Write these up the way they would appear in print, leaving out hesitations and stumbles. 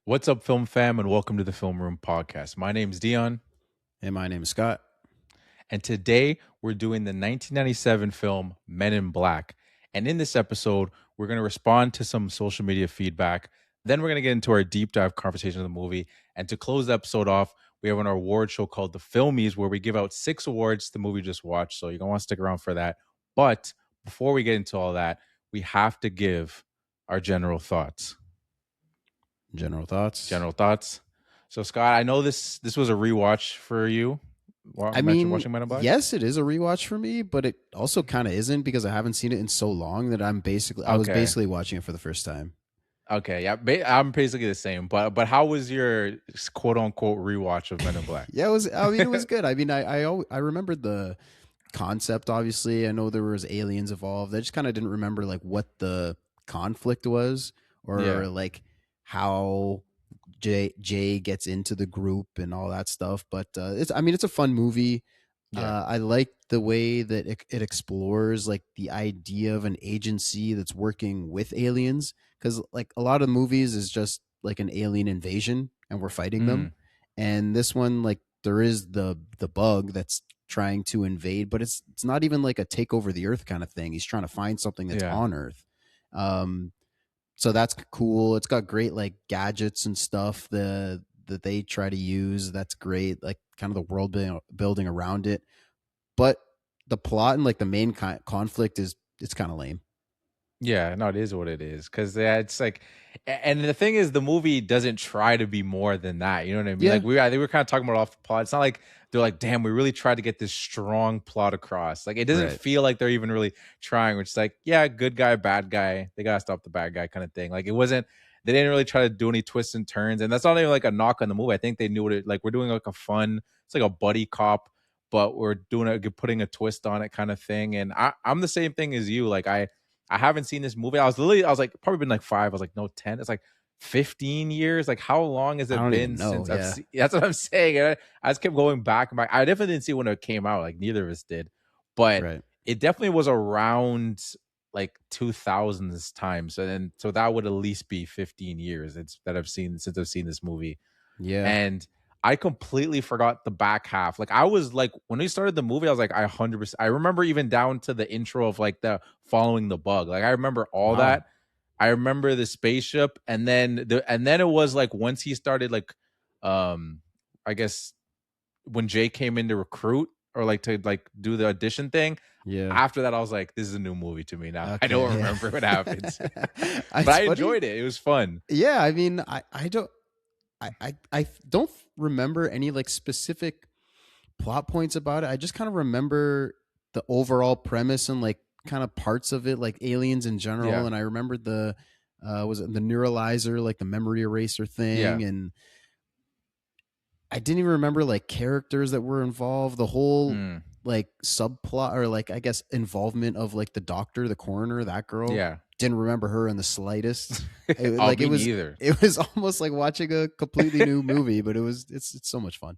What's up, film fam, and welcome to the Film Room podcast. My name's Dion, Hey, my name is Scott. and today we're doing the 1997 film Men in Black. And in this episode, we're going to respond to some social media feedback. Then we're going to get into our deep dive conversation of the movie. And to close the episode off, we have an award show called the Filmmies, where we give out 6 awards to the movie you just watched. So you're going to want to stick around for that. But before we get into all that, we have to give our general thoughts. General thoughts. General thoughts. So Scott, I know this was a rewatch for you. I mean, Watching Men in Black. yes, it is a rewatch for me, but it also kind of isn't because I haven't seen it in so long that I was Okay. basically watching it for the first time. Okay, yeah, I'm basically the same. But how was your quote unquote rewatch of Men in Black? Yeah, it was. I mean, it was good. I mean, I remembered the concept. Obviously, I know there was aliens involved. I just kind of didn't remember like what the conflict was or Yeah. like how Jay gets into the group and all that stuff. But it's a fun movie. Yeah. I like the way that it explores like the idea of an agency that's working with aliens, because like a lot of movies is just like an alien invasion and we're fighting them, Mm, and this one, like, there is the bug that's trying to invade, but it's not even like a take over the earth kind of thing. He's trying to find something that's yeah. on earth. Um so that's cool. It's got great like gadgets and stuff that they try to use. That's great, like kind of the world building around it. But the plot and like the main conflict is it's kind of lame. Yeah, no, it is what it is. Cause yeah, it's like, and the thing is, the movie doesn't try to be more than that. You know what I mean? Yeah, Like I think we were kind of talking about off the plot. It's not like they're like, damn, we really tried to get this strong plot across. Like it doesn't right. feel like they're even really trying. Which is like, yeah, good guy, bad guy. They gotta stop the bad guy kind of thing. Like it wasn't. They didn't really try to do any twists and turns, and that's not even like a knock on the movie. I think they knew what it like. We're doing like a fun. It's like a buddy cop, but we're doing putting a twist on it kind of thing. And I'm the same thing as you. Like I haven't seen this movie. I was like, probably been like 5. I was like, no, 10. It's like 15 years. Like, how long has I it don't even been know. since I've Yeah. seen? That's what I'm saying. And I just kept going back and back. I definitely didn't see when it came out. Like, neither of us did. But Right. it definitely was around like 2000s time. So that would at least be 15 years that I've seen since I've seen this movie. Yeah. And I completely forgot the back half. Like I was like when we started the movie, I was like, I 100%. I remember even down to the intro of like the following the bug. Like I remember all Wow. that. I remember the spaceship, and then it was like once he started like, um, I guess when Jay came in to recruit or like to like do the audition thing. Yeah. After that, I was like, this is a new movie to me now. I don't Okay. remember what happens, but It's I funny. enjoyed it. It was fun. Yeah. I mean, I don't remember any like specific plot points about it. I just kind of remember the overall premise and like kind of parts of it, like aliens in general. Yeah, And I remembered the was it the neuralizer, like the memory eraser yeah, thing, and I didn't even remember like characters that were involved. The whole mm, like subplot or like I guess involvement of like the doctor, the coroner, that girl. yeah. Didn't remember her in the slightest. It, Oh, like it me was neither. it was almost like watching a completely new movie, but it's so much fun.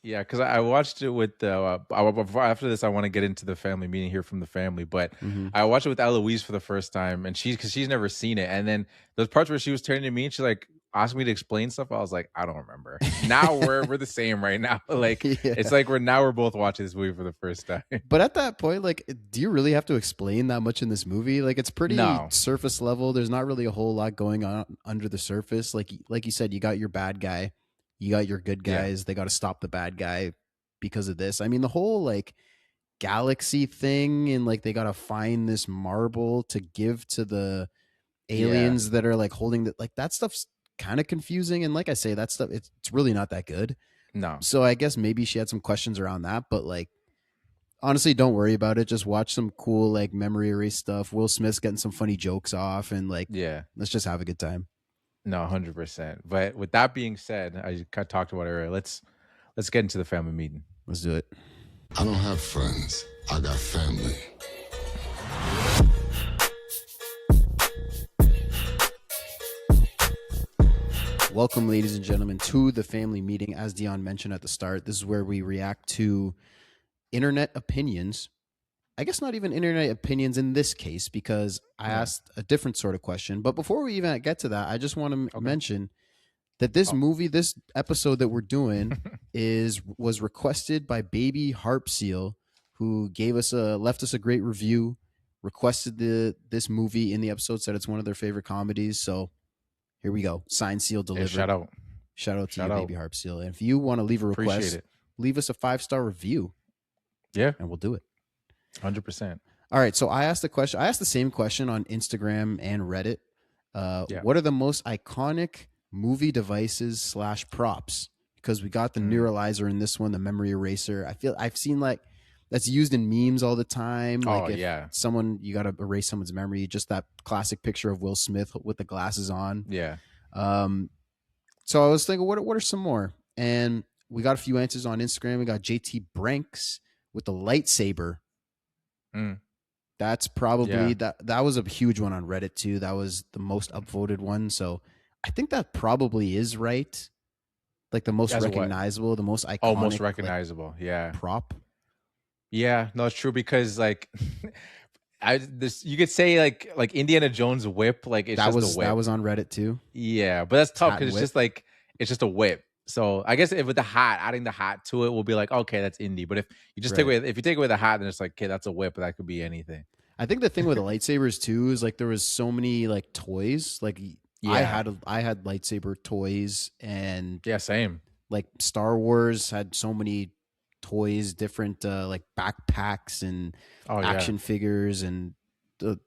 Yeah, because I watched it with after this, I want to get into the family meeting here from the family, but Hmm. I watched it with Eloise for the first time, and because she's never seen it, and then those parts where she was turning to me and she's like asking me to explain stuff, I was like, I don't remember. Now we're the same right now. Like it's Yeah. like we're both watching this movie for the first time. But at that point, like, do you really have to explain that much in this movie? Like, it's pretty No, surface level. There's not really a whole lot going on under the surface. Like you said, you got your bad guy, you got your good yeah, guys. They got to stop the bad guy because of this. I mean, the whole like galaxy thing, and like they got to find this marble to give to the yeah, aliens that are like holding that. Like that stuff's kind of confusing. And like I say, that stuff it's really not that good. no. So I guess maybe she had some questions around that, but like honestly, don't worry about it. Just watch some cool like memory erase stuff. Will Smith's getting some funny jokes off, and like Yeah, let's just have a good time. no, 100%. But with that being said, I kind of talked about it earlier. Let's get into the family meeting. Let's do it. I don't have friends. I got family. Welcome, ladies and gentlemen, to the family meeting. As Dion mentioned at the start, this is where we react to internet opinions. I guess not even internet opinions in this case, because I Yeah. asked a different sort of question. But before we even get to that, I just want to Okay. mention that this movie, this episode that we're doing, was requested by Baby Harp Seal, who left us a great review, requested this movie in the episode, said it's one of their favorite comedies. So here we go. Signed, sealed, delivered. Shout out. Shout out to Shout you, out. Baby Harp Seal. And if you want to leave a request, Appreciate it. leave us a 5-star review. Yeah. And we'll do it. 100%. All right. So I asked the same question on Instagram and Reddit. What are the most iconic movie devices / props? Because we got the neuralizer in this one, the memory eraser. I've seen like that's used in memes all the time. Like you got to erase someone's memory, just that classic picture of Will Smith with the glasses on. Yeah. So I was thinking, what are some more? And we got a few answers on Instagram. We got JT Branks with the lightsaber. That's probably that was a huge one on Reddit too. That was the most upvoted one. So I think that probably is right. Like the most recognizable, the most iconic. Oh, most recognizable. Prop. Yeah, no, it's true because like you could say like Indiana Jones whip, like it's just a whip. That was on Reddit too. Yeah, but that's tough because it's just a whip. So I guess with the hat, adding the hat to it will be like, okay, that's indie. But if you just take away the hat, then it's like, okay, that's a whip, but that could be anything. I think the thing with the lightsabers too is like there was so many like toys. Like I had lightsaber toys, and same. Like Star Wars had so many toys, different like backpacks and action figures, and the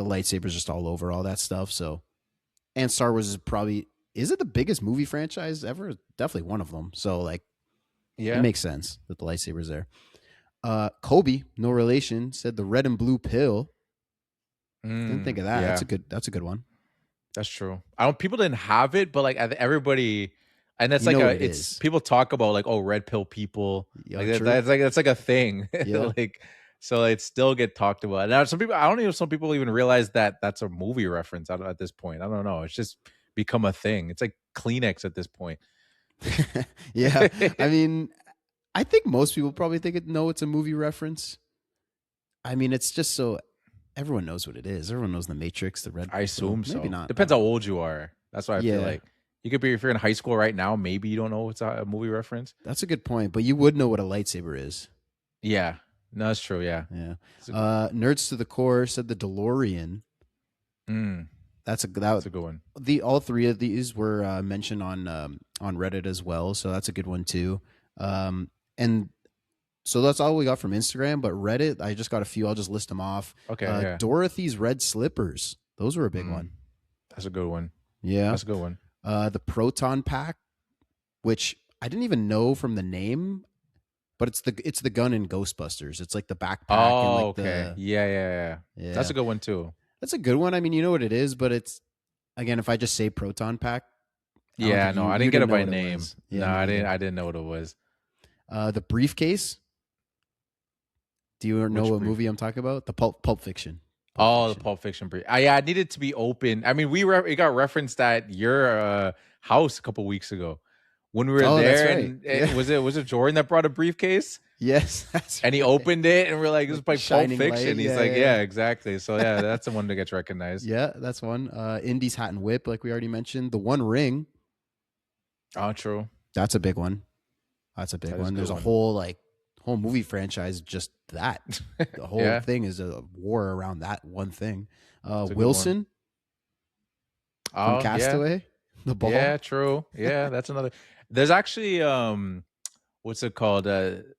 lightsabers just all over all that stuff. So, and Star Wars is it the biggest movie franchise ever? Definitely one of them. So like, it makes sense that the lightsaber's there. Kobe, no relation, said the red and blue pill. Didn't think of that. Yeah. That's a good one. That's true. People didn't have it, but like everybody, and that's people talk about like, oh, red pill people. That's like a thing. Yeah. Like, so it still get talked about. Now some people, I don't know if some people even realize that that's a movie reference at this point. I don't know. It's just become a thing. It's like Kleenex at this point. Yeah. I mean, I think most people probably know it's a movie reference. I mean, it's just so everyone knows what it is. Everyone knows the Matrix, the red. I assume so. Maybe not. Depends how old you are. That's why I feel like you could be, if you're in high school right now, maybe you don't know it's a movie reference. That's a good point, but you would know what a lightsaber is. Yeah. No, that's true. Yeah. Yeah. Nerds to the Core said the DeLorean. That's a good one. All three of these were mentioned on Reddit as well, so that's a good one too. And so that's all we got from Instagram, but Reddit, I just got a few. I'll just list them off. Okay. Dorothy's red slippers. Those were a big one. That's a good one. Yeah. That's a good one. The Proton Pack, which I didn't even know from the name, but it's the gun in Ghostbusters. It's like the backpack. Oh, and like okay. Yeah. That's a good one too. That's a good one. I mean, you know what it is, but it's, again, if I just say Proton Pack. I didn't get it by name. Yeah, I didn't know what it was. The briefcase. Do you know what movie I'm talking about? The Pulp Fiction. The Pulp Fiction brief. I needed to be open. I mean, it got referenced at your house a couple weeks ago when we were there. That's right. Was it Jordan that brought a briefcase? Yes, that's and he opened it, and we're like, "This is like Pulp Fiction." Light. He's yeah, exactly. So that's the one that gets recognized. Yeah, that's one. Indy's Hat and Whip, like we already mentioned. The One Ring. Oh, true. That's a big one. There's a whole movie franchise just that. The whole thing is a war around that one thing. Wilson from Castaway. The ball. Yeah, true. Yeah, that's another. There's actually what's it called?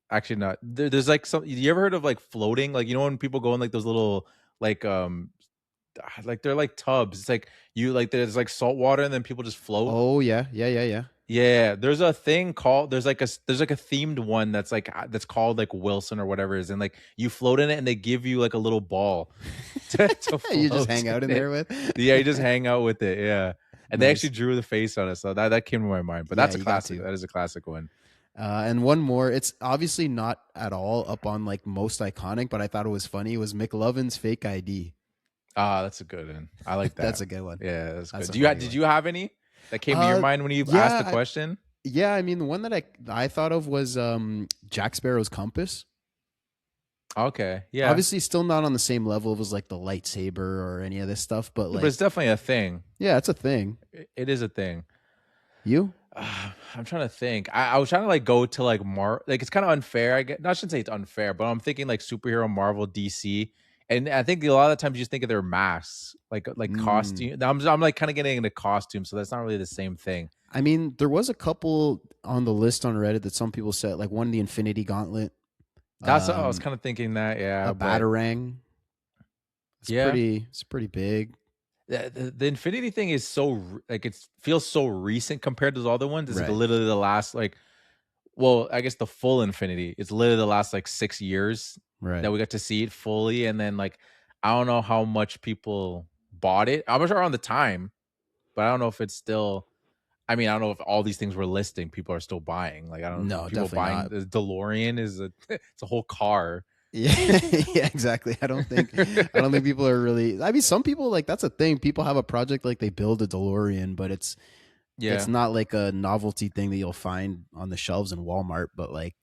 Actually not. There's like some. You ever heard of like floating? Like, you know, when people go in like those little like they're like tubs. It's like there's like salt water and then people just float. Oh yeah. Yeah, there's a thing called there's like a themed one that's called like Wilson or whatever it is, and like you float in it and they give you like a little ball to you just hang out in there with. Yeah, you just hang out with it. Yeah, and they actually drew the face on it, so that came to my mind. But that's a classic. That is a classic one. And one more. It's obviously not at all up on like most iconic, but I thought it was funny. It was McLovin's fake ID. That's a good one. I like that. That's a good one. Yeah, that's good. Did you have any that came to your mind when you asked the question? Yeah, I mean, the one that I thought of was Jack Sparrow's compass. Okay, yeah. Obviously, still not on the same level as like the lightsaber or any of this stuff, but like, but it's definitely a thing. Yeah, it's a thing. It is a thing. You? I'm trying to think. I was trying to like go to like like it's kind of unfair. I get. No, I shouldn't say it's unfair, but I'm thinking like superhero, Marvel, DC, and I think a lot of the times you just think of their masks, like Mm. costume. I'm like kind of getting into costume, so that's not really the same thing. I mean, there was a couple on the list on Reddit that some people said, like one, the Infinity Gauntlet, That's what I was um, kind of thinking that, yeah, a but Batarang. yeah, It's pretty big. the Infinity thing is so like it feels so recent compared to the other ones. It's like Right. literally the last like, well, I guess the full Infinity. It's literally the last like 6 years Right. that we got to see it fully, and then like I don't know how much people bought it. I'm sure around the time, but I don't know if it's still. I mean, I don't know if all these things we're listing people are still buying. Like, I don't No, people definitely buying not. the DeLorean is a it's a whole car. Yeah, yeah, exactly. I don't think people are really. I mean, some people like that's a thing. People have a project like they build a DeLorean, but it's Yeah, not like a novelty thing that you'll find on the shelves in Walmart. But like,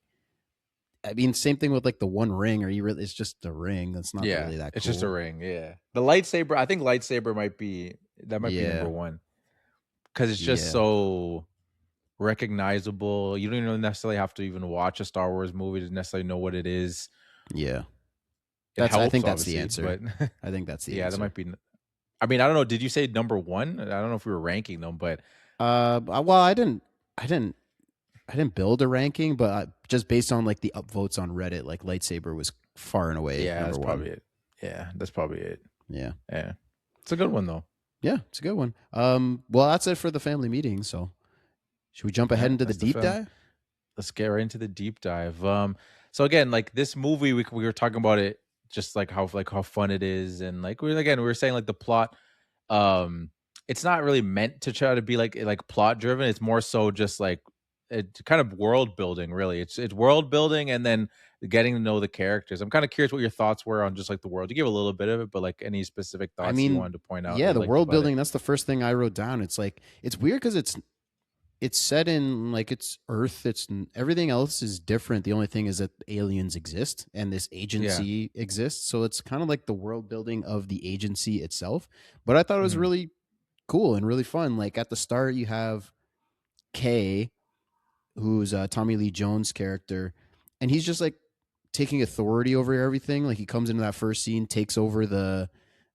I mean, same thing with like the One Ring. Or you really? It's just a ring. That's not yeah, really that it's just a cool. ring. Yeah, the lightsaber. I think lightsaber might be number Yeah, one because it's just yeah, so recognizable. You don't even necessarily have to even watch a Star Wars movie to necessarily know what it is. yeah. It I helps, think that's the obviously, answer. but I think that's the yeah, that answer. might be. I mean, I don't know. Did you say number one? I don't know if we were ranking them, but Well, I didn't, I didn't build a ranking, but just based on like the upvotes on Reddit, like lightsaber was far and away yeah, number that's one. probably it. Yeah, that's probably it. Yeah, Yeah, it's a good one though. yeah, it's a good one. Well, that's it for the family meeting. So, should we jump All ahead right, into the that's the deep film. dive? Let's get right into the deep dive. So again, like this movie, we were talking about it, just like how fun it is, and like we were saying like the plot. Um, it's not really meant to try to be like plot driven. It's more so just like it kind of world building. Really, it's world building, and then getting to know the characters. I'm kind of curious what your thoughts were on just like the world. You gave a little bit of it, but like any specific I thoughts you mean, wanted to point out that yeah, you the liked world about it. building. That's the first thing I wrote down. It's like it's weird because it's set in like it's Earth. Everything else is different. The only thing is that aliens exist and this Yeah. agency exists. So it's kind of like the world building of the agency itself. But I thought it was Hmm. really cool and really fun. Like at the start, you have Kay, who's Tommy Lee Jones' character, and he's just like taking authority over everything. Like he comes into that first scene, takes over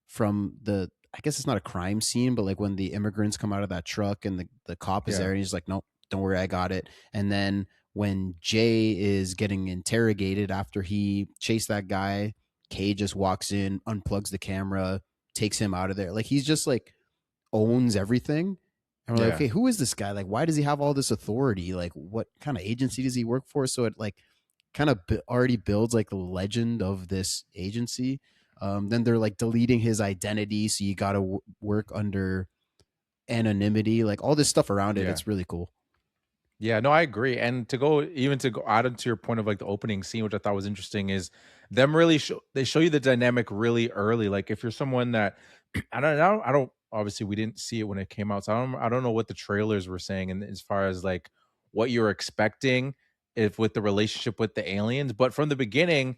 from the I guess it's not a crime scene, but like when the immigrants come out of that truck and the cop is Yeah. there and he's like, nope, don't worry, I got it. And then when Jay is getting interrogated after he chased that guy, Kay just walks in, unplugs the camera, takes him out of there. Like he's just like owns everything. And we're like, Yeah. okay, who is this guy? Like, why does he have all this authority? Like, what kind of agency does he work for? So it like kind of already builds like the legend of this agency. Then they're like deleting his identity, so you got to work under anonymity, like all this stuff around it. Yeah. It's really cool. Yeah, no, I agree. And to go add into your point of like the opening scene, which I thought was interesting, is them really they show you the dynamic really early. Like if you're someone that I don't obviously we didn't see it when it came out, so I don't know what the trailers were saying and as far as like what you're expecting if with the relationship with the aliens. But from the beginning,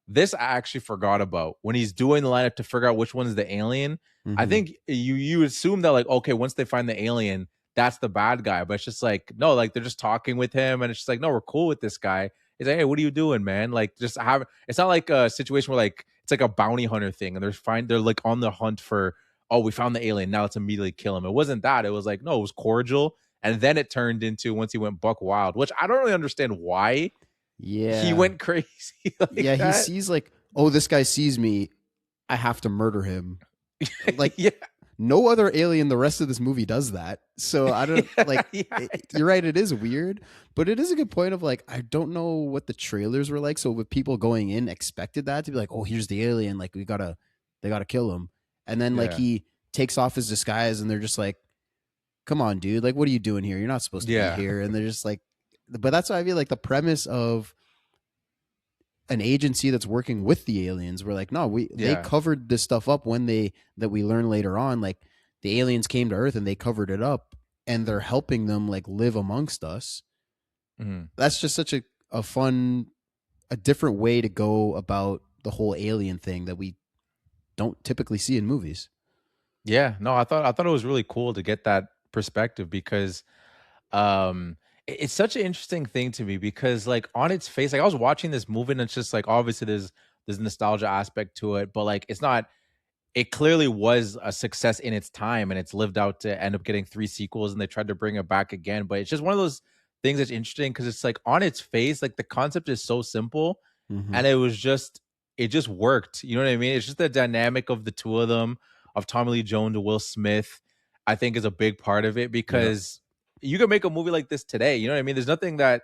this I actually forgot about when he's doing the lineup to figure out which one's the alien. I Mm-hmm. think you assume that like okay, once they find the alien, that's the bad guy. But it's just like, no, like they're just talking with him, and it's just like, no, we're cool with this guy. He's like, hey, what are you doing, man? Like, just have it's not like a situation where like it's like a bounty hunter thing, and they're like on the hunt for, oh, we found the alien, now let's immediately kill him. It wasn't that. It was like, no, it was cordial. And then it turned into once he went buck wild, which I don't really understand why he Yeah, went crazy like yeah. He that. sees like, oh, this guy sees me. I have to murder him. Like Yeah. no other alien the rest of this movie does that. So I don't like Yeah. you're right, it is weird, but it is a good point of like I don't know what the trailers were like. So with people going in expected that to be like, "Oh, here's the alien, like they got to kill him." And then like Yeah. he takes off his disguise and they're just like, "Come on, dude. Like what are you doing here? You're not supposed to be Yeah. here." And they're just like but that's why I feel like the premise of an agency that's working with the aliens. We're like, no, they Yeah. covered this stuff up when that we learn later on. Like the aliens came to Earth and they covered it up, and they're helping them like live amongst us. Mhm. That's just such a fun, a different way to go about the whole alien thing that we don't typically see in movies. Yeah, no, I thought it was really cool to get that perspective because It's such an interesting thing to me because like on its face, like I was watching this movie and it's just like obviously there's nostalgia aspect to it, but like it's not, it clearly was a success in its time and it's lived out to end up getting 3 sequels and they tried to bring it back again. But it's just one of those things that's interesting because it's like on its face, like the concept is so simple Hmm. and it just worked. You know what I mean? It's just the dynamic of the two of them, of Tommy Lee Jones and Will Smith, I think is a big part of it Yep. because you can make a movie like this today. You know what I mean? There's nothing that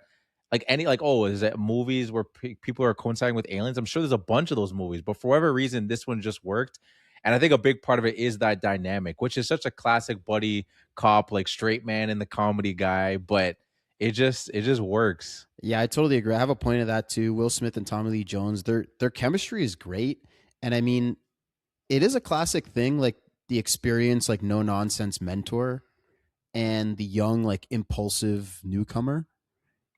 like any like, oh, is that movies where people are coinciding with aliens? I'm sure there's a bunch of those movies, but for whatever reason, this one just worked. And I think a big part of it is that dynamic, which is such a classic buddy cop, like straight man and the comedy guy, but it just works. Yeah, I totally agree. I have a point of that too. Will Smith and Tommy Lee Jones, their chemistry is great. And I mean, it is a classic thing, like the experience, like no nonsense mentor and the young, like impulsive newcomer.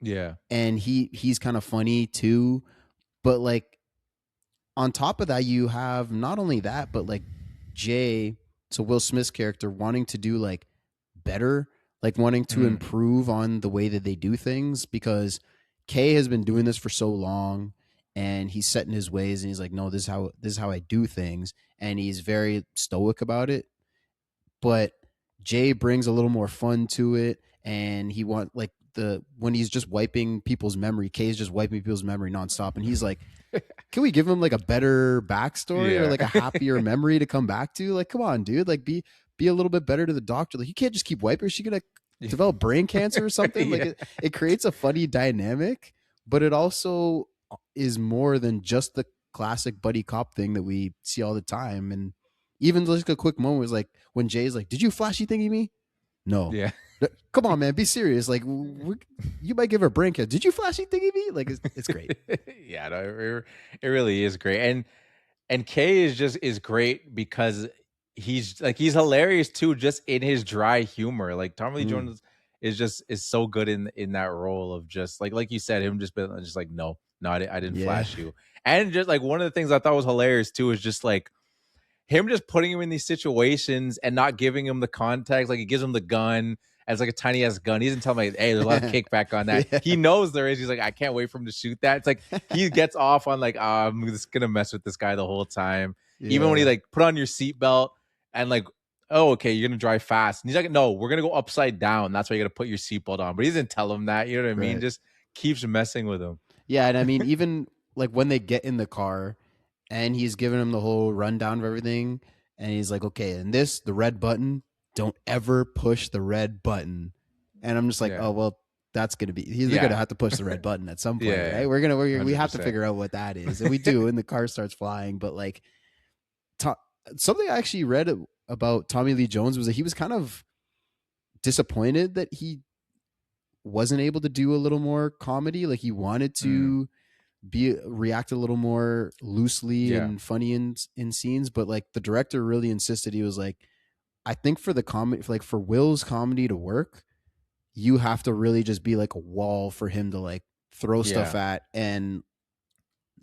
Yeah. And he's kind of funny too. But like on top of that, you have not only that, but like Jay, so Will Smith's character wanting to do like better, like wanting to Mm, improve on the way that they do things because Kay has been doing this for so long and he's set in his ways and he's like, no, this is how I do things. And he's very stoic about it. But Jay brings a little more fun to it, and he want like the when he's just wiping people's memory, Kay's just wiping people's memory nonstop, and he's like, "Can we give him like a better backstory or yeah. like a happier memory to come back to? Like, come on, dude, like be a little bit better to the doctor. Like, you can't just keep wiping. Is she gonna develop brain cancer or something? Like, Yeah. it creates a funny dynamic, but it also is more than just the classic buddy cop thing that we see all the time, and even like a quick moment was like when Jay's like, "Did you flashy thingy me?" No. Yeah. Come on, man, be serious. Like, you might give her a brain cancer. Did you flashy thingy me? Like, it's great. Yeah, no, it really is great. And Kay is great because he's hilarious too, just in his dry humor. Like Tommy Lee Mm, Jones is so good in that role of just like you said, him just being just like, no, no, I didn't yeah. flash you. And just like one of the things I thought was hilarious too is just like him just putting him in these situations and not giving him the context. Like he gives him the gun as like a tiny ass gun. He doesn't tell me, hey, there's a lot of kickback on that. Yeah. He knows there is. He's like, I can't wait for him to shoot that. It's like he gets off on like, I'm just gonna mess with this guy the whole time. Even when he Yeah. like put on your seatbelt and like, oh, okay, you're gonna drive fast. And he's like, no, we're gonna go upside down. That's why you gotta put your seatbelt on. But he doesn't tell him that. You know what I mean? Right. Just keeps messing with him. Yeah, and I mean, even like when they get in the car and he's giving him the whole rundown of everything, and he's like, okay, and this, the red button, don't ever push the red button. And I'm just like, Yeah. oh well, that's gonna be he's gonna Yeah. have to push the red button at some point, Yeah. right? We have to 100%. figure out what that is, and we do, and the car starts flying. But like, to, something I actually read about Tommy Lee Jones was that he was kind of disappointed that he wasn't able to do a little more comedy. Like he wanted Mm, to be react a little more loosely yeah. and funny in scenes, but like the director really insisted. He was like, I think for the comedy, like for Will's comedy to work, you have to really just be like a wall for him to like throw stuff Yeah. at and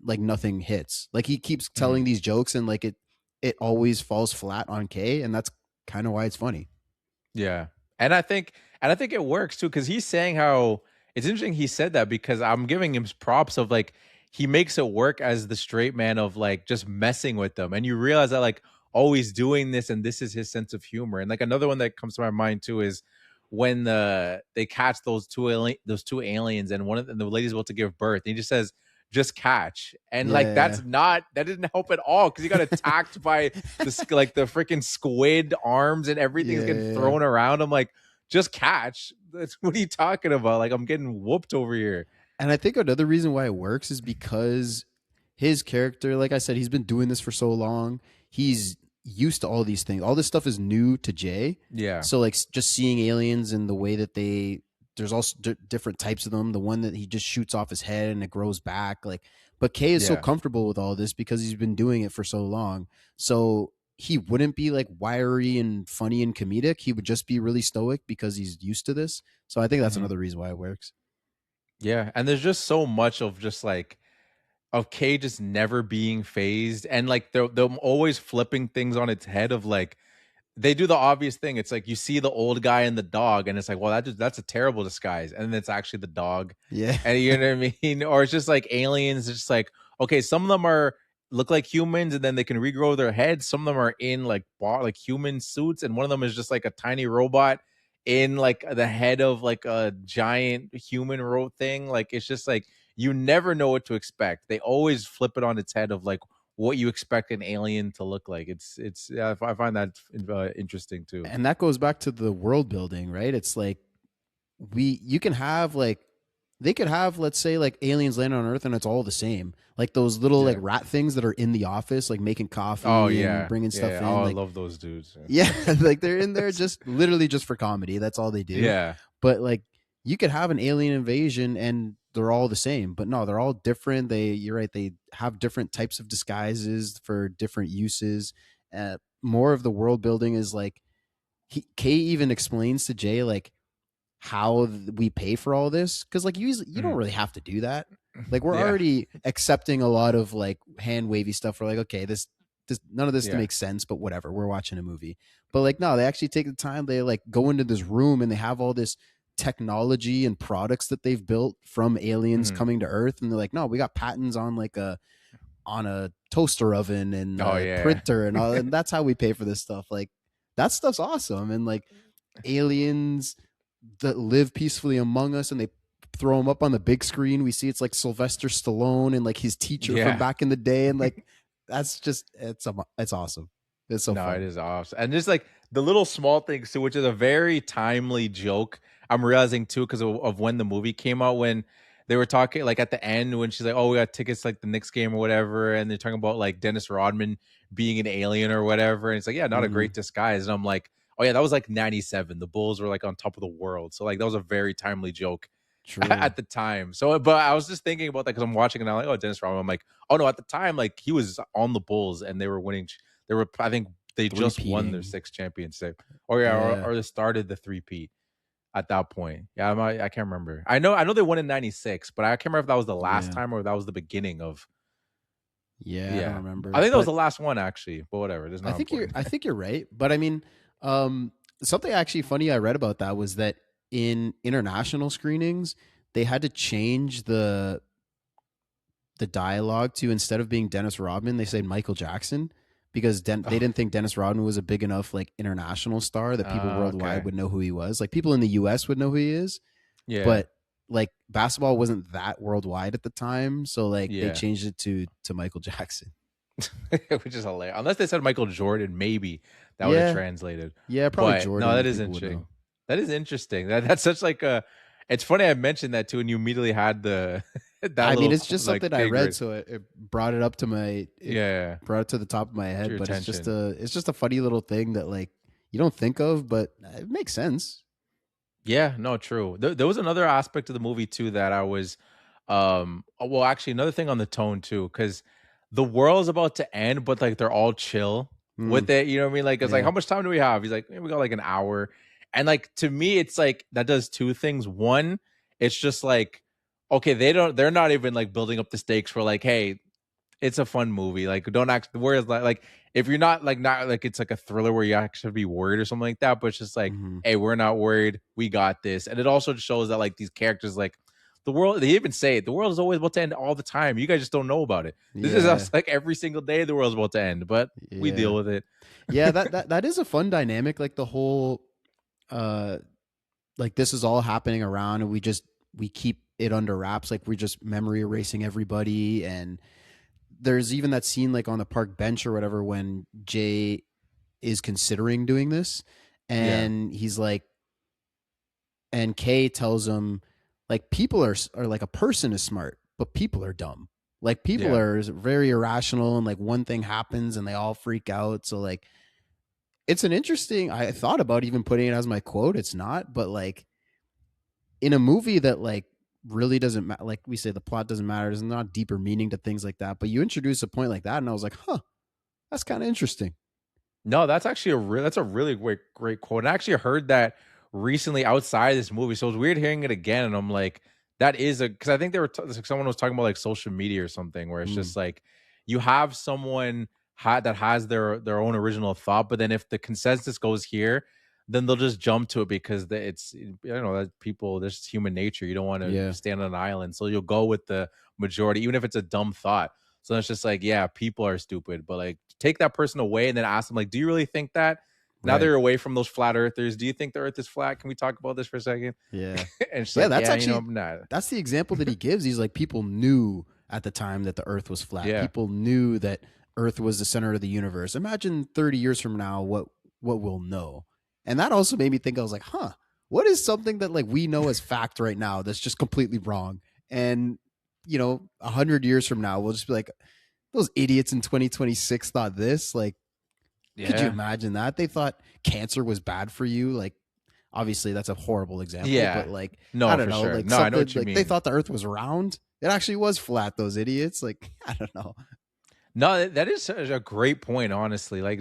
like nothing hits. Like he keeps Mhm. telling these jokes and like it always falls flat on Kay, and that's kind of why it's funny. Yeah. And I think it works too, because he's saying how it's interesting he said that because I'm giving him props of like he makes it work as the straight man of like just messing with them. And you realize that like oh, he's doing this and this is his sense of humor. And like another one that comes to my mind too is when they catch those two aliens and one of them, the lady's about to give birth, and he just says, just catch. And like Yeah. that didn't help at all because he got attacked by like the freaking squid arms and everything's getting Yeah. thrown around. I'm like, just catch. That's what are you talking about? Like I'm getting whooped over here. And I think another reason why it works is because his character, like I said, he's been doing this for so long. He's used to all these things. All this stuff is new to Jay. Yeah. So like just seeing aliens and the way that there's also different types of them. The one that he just shoots off his head and it grows back. Like, but Kay is so Yeah. comfortable with all this because he's been doing it for so long. So he wouldn't be like wiry and funny and comedic. He would just be really stoic because he's used to this. So I think that's Mhm. another reason why it works. Yeah. And there's just so much of just like of Kay just never being phased and like they're always flipping things on its head of like they do the obvious thing. It's like you see the old guy and the dog, and it's like, well, that's a terrible disguise, and then it's actually the dog, Yeah. and you know what I mean? Or it's just like aliens. It's just like, okay, some of them are look like humans, and then they can regrow their heads. Some of them are in like like human suits, and one of them is just like a tiny robot in like the head of like a giant human thing. Like it's just like you never know what to expect. They always flip it on its head of like what you expect an alien to look like. It's yeah, I find that interesting too. And that goes back to the world building, right? It's like you can have like they could have, let's say, like aliens land on Earth and it's all the same. Like those little like Yeah. rat things that are in the office, like making Oh coffee and yeah, bringing stuff yeah. in. Oh, I Like, love those dudes. yeah, like they're in there just literally just for comedy. That's all they do. Yeah. But like you could have an alien invasion and they're all the same. But no, they're all different. You're right, they have different types of disguises for different uses. More of the world building is like Kay even explains to Jay like how we pay for all this, because like you don't Mhm. really have to do that. Like we're Yeah. already accepting a lot of like hand wavy stuff. We're like, okay, this none of this Yeah. makes sense, but whatever, we're watching a movie. But like no, they actually take the time. They like go into this room and they have all this technology and products that they've built from aliens Mhm. coming to Earth, and they're like, no, we got patents on like a toaster oven and Oh a yeah. printer and all, and that's how we pay for this stuff. Like that stuff's awesome. And like aliens that live peacefully among us, and they throw him up on the big screen. We see it's like Sylvester Stallone and like his teacher Yeah. from back in the day, and like that's just it's awesome. It's so No, fun. it is awesome. And just like the little small things too, which is a very timely joke. I'm realizing too, because of when the movie came out, when they were talking like at the end when she's like, oh, we got tickets like the Knicks game or whatever, and they're talking about like Dennis Rodman being an alien or whatever. And it's like, yeah, not a Mhm. great disguise. And I'm like, oh yeah, that was like 97. The Bulls were like on top of the world. So like that was a very timely joke True. at the time. So, but I was just thinking about that because I'm watching and I'm like, oh, Dennis Rodman. I'm like, oh no, at the time, like he was on the Bulls and they were winning. They were, I think they just won their Three-peating. sixth championship, or yeah, Yeah. or they started the three-peat at that point. Yeah, I can't remember. I know they won in '96, but I can't remember if that was the last Yeah. time or if that was the beginning of. Yeah, I don't Yeah, remember. I think that was But the last one actually. But whatever, it's not important. I think you're right. But I mean, something actually funny I read about that was that in international screenings, they had to change the dialogue to, instead of being Dennis Rodman, they said Michael Jackson, because they didn't think Dennis Rodman was a big enough like international star that people worldwide Okay. would know who he was. Like people in the US would know who he is, Yeah, but like basketball wasn't that worldwide at the time, so like they yeah. changed it to Michael Jackson. Which is hilarious. Unless they said Michael Jordan, maybe that would have Yeah. translated. Yeah, probably But no, Jordan that is people would interesting. know. That is interesting. That's such like a. It's funny I mentioned that too, and you immediately had the that I mean, little it's just like something I thing read, right. so it brought it up to Yeah, brought it to the top of my to head. your But attention. it's just a funny little thing that like you don't think of, but it makes sense. Yeah, no, true. There was another aspect of the movie too that I was, well, actually, another thing on the tone too, because the world's about to end, but like they're all chill Mm, with it. You know what I mean? Like it's like, yeah. how much time do we have? He's like, "Eh, we got like an hour, and like to me, it's like that does two things. One, it's just like, okay, they're not even like building up the stakes for like, hey, it's a fun movie. Like, don't act. Whereas, like, if you're not like it's like a thriller where you actually be worried or something like that, but it's just like, Hmm. hey, we're not worried. We got this, and it also shows that like these characters, like the world. They even say it. The world is always about to end all the time. You guys just don't know about it. This is Yeah. us. Like every single day, the world's about to end, but we Yeah. deal with it. Yeah, that is a fun dynamic. Like the whole uh like this is all happening around, and we keep it under wraps, like we're just memory erasing everybody. And there's even that scene like on the park bench or whatever when Jay is considering doing this, Yeah, and he's like, and Kay tells him like people are like, a person is smart but people are dumb. Like people yeah. are very irrational, and like one thing happens and they all freak out. So like it's an interesting, I thought about even putting it as my quote. It's not, but like in a movie that like really doesn't matter, like we say the plot doesn't matter, there's not deeper meaning to things like that, but you introduce a point like that and I was like, huh, that's kind of interesting. No, that's actually that's a really great quote. And I actually heard that recently outside of this movie, so it's weird hearing it again. And I'm like, that is a because I think they were like someone was talking about like social media or something, where it's Mm, just like you have someone that has their own original thought, but then if the consensus goes here, then they'll just jump to it because it's, that people, this is human nature. You don't want to Yeah. stand on an island, so you'll go with the majority, even if it's a dumb thought. So it's just like, yeah, people are stupid, but like take that person away and then ask them, like, do you really think that? Now Right. they're away from those flat earthers. Do you think the earth is flat? Can we talk about this for a second? Yeah. And she's Yeah, like, that's yeah, actually I'm not. that's the example that he gives. He's like, people knew at the time that the earth was flat. Yeah. People knew that earth was the center of the universe. Imagine 30 years from now what we'll know. And that also made me think, I was like, huh, what is something that like we know as fact right now that's just completely wrong? And 100 years from now, we'll just be like, those idiots in 2026 thought this. Like, could you Yeah. imagine that? They thought cancer was bad for you. Like, obviously that's a horrible example, Yeah. but like, No, I don't for know, sure. like No, I know something what you like mean. they thought the earth was round. It actually was flat, those idiots. Like, I don't know. No, that is a great point, honestly. Like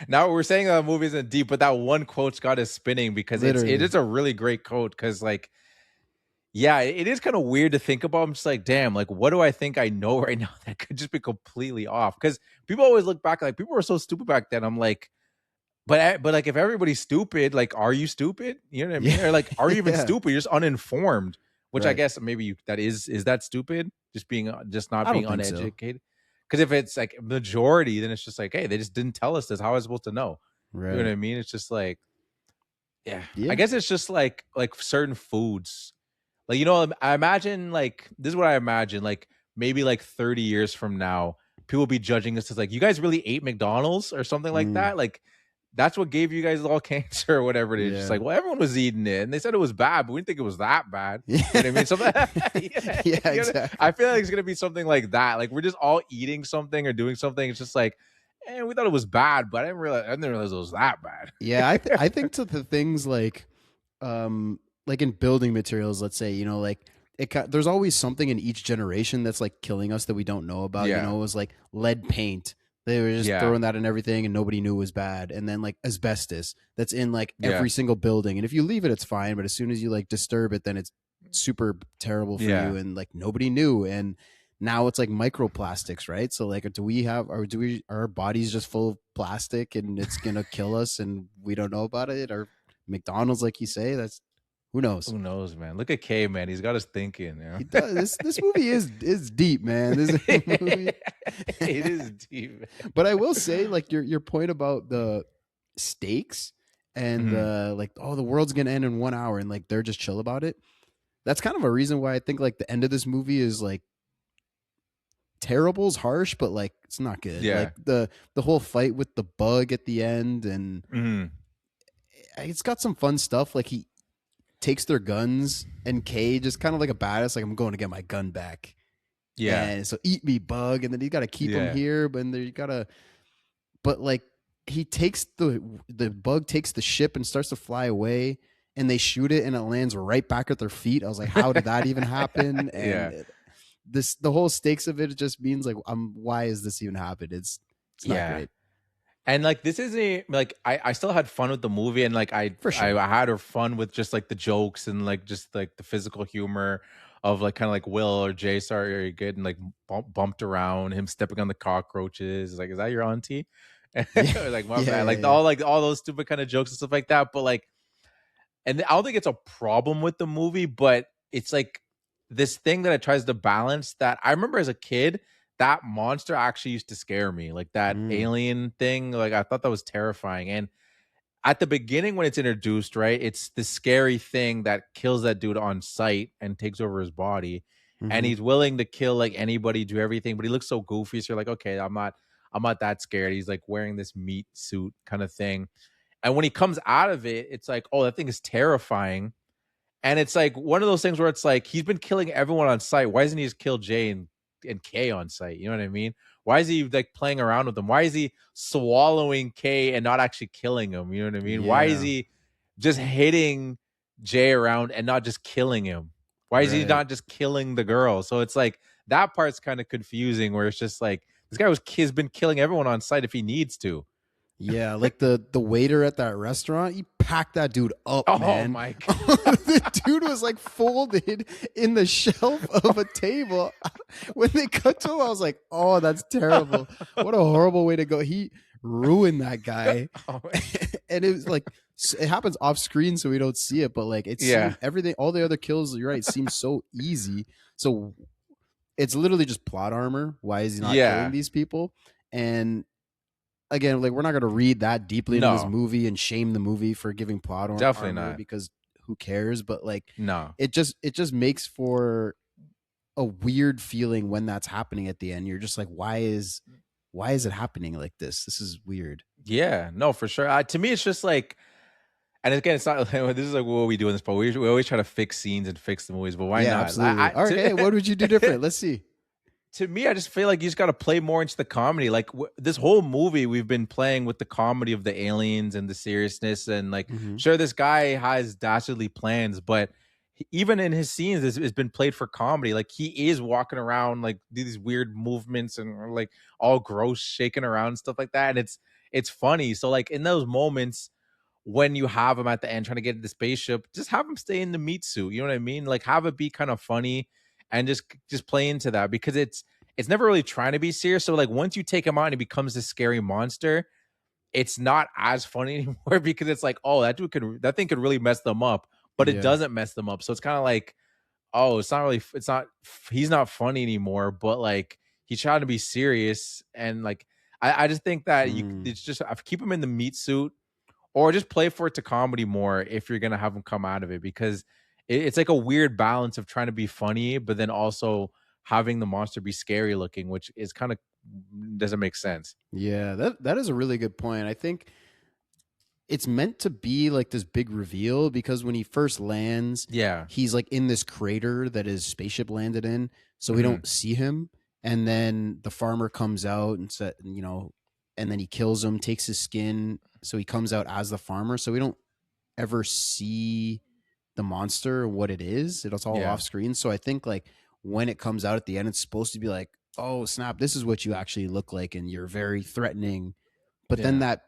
now we're saying the movie isn't deep, but that one quote's got us spinning because it Literally. is a really great quote. Because like, yeah, it is kind of weird to think about. I'm just like, damn, like what do I think I know right now that could just be completely off? Because people always look back like people were so stupid back then. I'm like, but like if everybody's stupid, like are you stupid? You know what I mean? Yeah. Or like are you even Yeah. stupid? You're just uninformed. Which I Right. guess maybe that is that stupid? Just not I being don't think so. uneducated. Because if it's like majority, then it's just like, hey, they just didn't tell us this. How am I supposed to know? You know what Right. I mean? It's just like, yeah. I Yeah. guess it's just like certain foods. Like, I imagine like this is what I imagine. Like maybe like 30 years from now, people will be judging us as like, you guys really ate McDonald's or something like Mm. that. Like that's what gave you guys all cancer or whatever it is. Just Yeah. like, well, everyone was eating it and they said it was bad, but we didn't think it was that bad. You know what I mean? So, Yeah, exactly. I feel like it's gonna be something like that. Like we're just all eating something or doing something. It's just like, and we thought it was bad, but I didn't realize it was that bad. Yeah, I think to the things like in building materials, let's say, like there's always something in each generation that's like killing us that we don't know about. Yeah. It was like lead paint. They were just Yeah. throwing that in everything and nobody knew it was bad. And then like asbestos that's in like Yeah. every single building. And if you leave it, it's fine. But as soon as you like disturb it, then it's super terrible for Yeah. you. And like nobody knew. And now it's like microplastics, right? So like, are our bodies just full of plastic and it's gonna kill us and we don't know about it? Or McDonald's, like you say, that's who knows? Who knows, man? Look at K, man. He's got us thinking. You know? He does. This movie is deep, man. This movie, it is deep. but I will say, like your point about the stakes and like, oh, the world's gonna end in 1 hour, and like they're just chill about it. That's kind of a reason why I think like the end of this movie is like terrible, is harsh, but like it's not good. Yeah. Like the whole fight with the bug at the end, and it's got some fun stuff. Like he takes their guns, and Kay just kind of like a badass, like I'm going to get my gun back. Yeah. And so eat me, bug, and then you got to keep him here, but then you gotta. But like he takes the bug takes the ship and starts to fly away, and they shoot it, and it lands right back at their feet. I was like, how did that even happen? And the whole stakes of it just means like, why is this even happened? It's not great. And like this is I still had fun with the movie, and like I had fun with just like the jokes and like just like the physical humor of like kind of like Will or Jay, sorry, are you good? And like bumped around him stepping on the cockroaches. Like, is that your auntie? Like my bad. Like all those stupid kind of jokes and stuff like that. But like, and I don't think it's a problem with the movie, but it's like this thing that it tries to balance that I remember as a kid. That monster actually used to scare me, like that alien thing. Like I thought that was terrifying. And at the beginning when it's introduced, right, it's the scary thing that kills that dude on sight and takes over his body. And he's willing to kill like anybody, do everything, but he looks so goofy. So you're like, okay, I'm not that scared. He's like wearing this meat suit kind of thing. And when he comes out of it, it's like, oh, that thing is terrifying. And it's like one of those things where it's like he's been killing everyone on sight. Why doesn't he just kill Jay and K on site? You know what I mean? Why is he like playing around with them? Why is he swallowing K and not actually killing him? You know what I mean? Why is he just hitting Jay around and not just killing him? Why is he not just killing the girl? So it's like that part's kind of confusing where it's just like this guy has been killing everyone on site if he needs to. Yeah, like the waiter at that restaurant, he packed that dude up, Oh man. my god. The dude was like folded in the shelf of a table. When they cut to him, I was like, "Oh, that's terrible! What a horrible way to go." He ruined that guy, Oh, and it was like it happens off screen, so we don't see it. But like it yeah. seemed everything, all the other kills, you're right, seems so easy. So it's literally just plot armor. Why is he not killing Yeah. these people? And again, like we're not going to read that deeply into this No, movie and shame the movie for giving definitely armor not. because who cares? But like No. it just makes for a weird feeling when that's happening at the end. You're just like, why is it happening like this? This is weird. Yeah, no, for sure. To me, it's just like, and again, it's not this is like what we do in this, but we always try to fix scenes and fix the movies. But why Yeah, not? absolutely. Okay, what would you do different? Let's see. To me, I just feel like you just got to play more into the comedy. Like this whole movie, we've been playing with the comedy of the aliens and the seriousness, and like, Mhm. sure, this guy has dastardly plans, but even in his scenes, it's been played for comedy. Like he is walking around, like do these weird movements and like all gross, shaking around and stuff like that, and it's funny. So like in those moments when you have him at the end trying to get in the spaceship, just have him stay in the meat suit. You know what I mean? Like have it be kind of funny and just play into that because it's never really trying to be serious. So like once you take him out and he becomes this scary monster, it's not as funny anymore because it's like, oh, that thing could really mess them up, but it Yeah. doesn't mess them up. So it's kind of like, oh, he's not funny anymore, but like he's trying to be serious. And like I just think that Mm. it's just keep him in the meat suit or just play for it to comedy more if you're gonna have them come out of it because it's like a weird balance of trying to be funny but then also having the monster be scary looking, which is kind of doesn't make sense. Yeah, that is a really good point. I think it's meant to be like this big reveal because when he first lands, Yeah. he's like in this crater that his spaceship landed in, so we Mhm. don't see him. And then the farmer comes out and said, and then he kills him, takes his skin, so he comes out as the farmer. So we don't ever see the monster or what it is. It's all Yeah. off screen. So I think like when it comes out at the end, it's supposed to be like, oh snap, this is what you actually look like, and you're very threatening. But then Yeah. that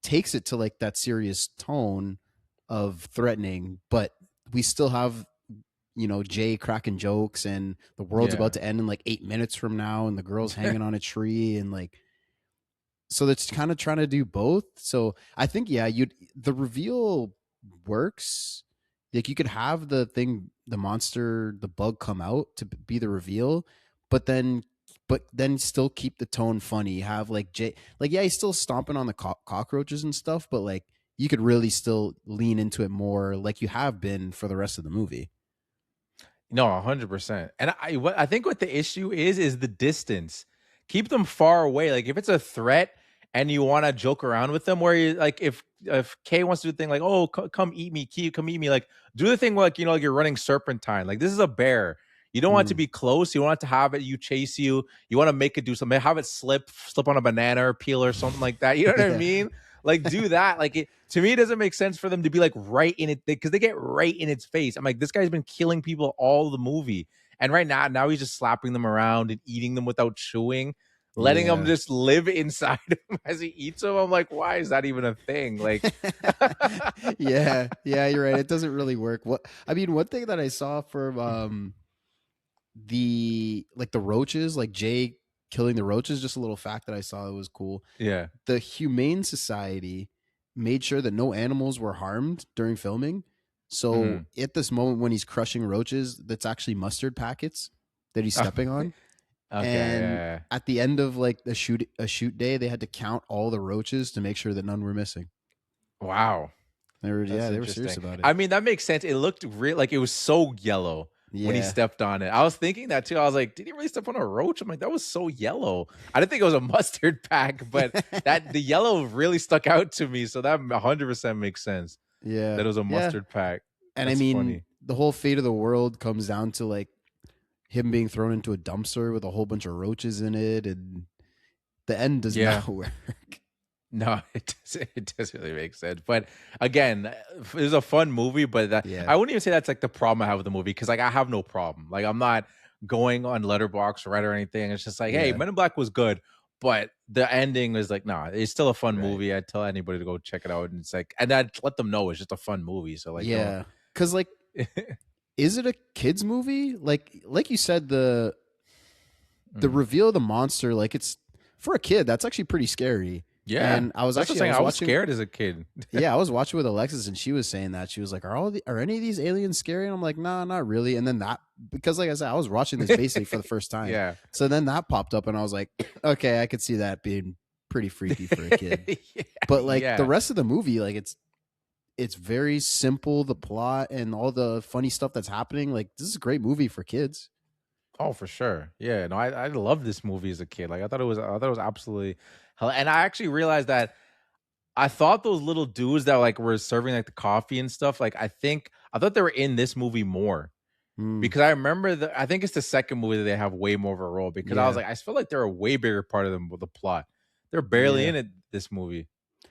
takes it to like that serious tone of threatening, but we still have Jay cracking jokes and the world's Yeah. about to end in like 8 minutes from now and the girl's hanging on a tree and like so that's kind of trying to do both. So I think yeah, the reveal works. Like you could have the monster, the bug come out to be the reveal, but then still keep the tone funny. Have like Jay, like yeah, he's still stomping on the cockroaches and stuff, but like you could really still lean into it more, like you have been for the rest of the movie. No, 100%. And I think what the issue is the distance. Keep them far away. Like if it's a threat and you want to joke around with them, where you like if Kay wants to do the thing like, oh, come eat me, Key, come eat me. Like do the thing like like you're running serpentine. Like this is a bear. You don't want it to Mm, be close. You want it to have it. You chase you. You want to make it do something. Have it slip on a banana or peel or something like that. You know what I yeah. mean? Like do that. Like to me, it doesn't make sense for them to be like right in it because they get right in its face. I'm like, this guy's been killing people all the movie, and right now he's just slapping them around and eating them without chewing, letting them Yeah. just live inside him as he eats them. I'm like, why is that even a thing? Like, Yeah, yeah, you're right. It doesn't really work. One thing that I saw from the roaches, like Jay killing the roaches, just a little fact that I saw that was cool. yeah, The Humane Society made sure that no animals were harmed during filming. So mhm. at this moment when he's crushing roaches, that's actually mustard packets that he's stepping on. Okay, And yeah. at the end of like a shoot day, they had to count all the roaches to make sure that none were missing. Wow, that's They were serious interesting. about it. I mean, that makes sense. It looked real, like it was so yellow when he Yeah. stepped on it. I was thinking that too. I was like, did he really step on a roach? I'm like, that was so yellow. I didn't think it was a mustard pack, but that the yellow really stuck out to me. So that 100% makes sense Yeah. that it was a Yeah. mustard pack. And I That's mean, funny. the whole fate of the world comes down to like him being thrown into a dumpster with a whole bunch of roaches in it, and the end does Yeah. not work. No, it doesn't really make sense. But again, it was a fun movie, but Yeah. I wouldn't even say that's like the problem I have with the movie because like I have no problem. Like I'm not going on Letterboxd or Reddit or anything. It's just like, hey, Yeah. Men in Black was good, but the ending was like, nah, it's still a fun Right. movie. I'd tell anybody to go check it out, and it's like, and I'd let them know it's just a fun movie. So like, don't. Yeah. Cause like, is it a kids movie? Like you said, the Mm. reveal of the monster, like it's for a kid, that's actually pretty scary. Yeah, And I was that's the actually I thing. was I was watching scared as a kid. yeah, I was watching with Alexis and she was saying that. She was like, are any of these aliens scary? And I'm like, nah, not really. And then that, because like I said, I was watching this basically for the first time. Yeah. So then that popped up and I was like, okay, I could see that being pretty freaky for a kid. Yeah, But like the yeah. rest of the movie, like it's very simple, the plot and all the funny stuff that's happening. Like this is a great movie for kids. Oh, for sure. Yeah. No, I loved this movie as a kid. Like I thought it was absolutely hell. And I actually realized that I thought those little dudes that like were serving like the coffee and stuff, like I thought they were in this movie more. Mm, Because I remember I think it's the second movie that they have way more of a role. Because I was yeah. like, I feel like they're a way bigger part of the plot. They're barely Yeah. in it this movie.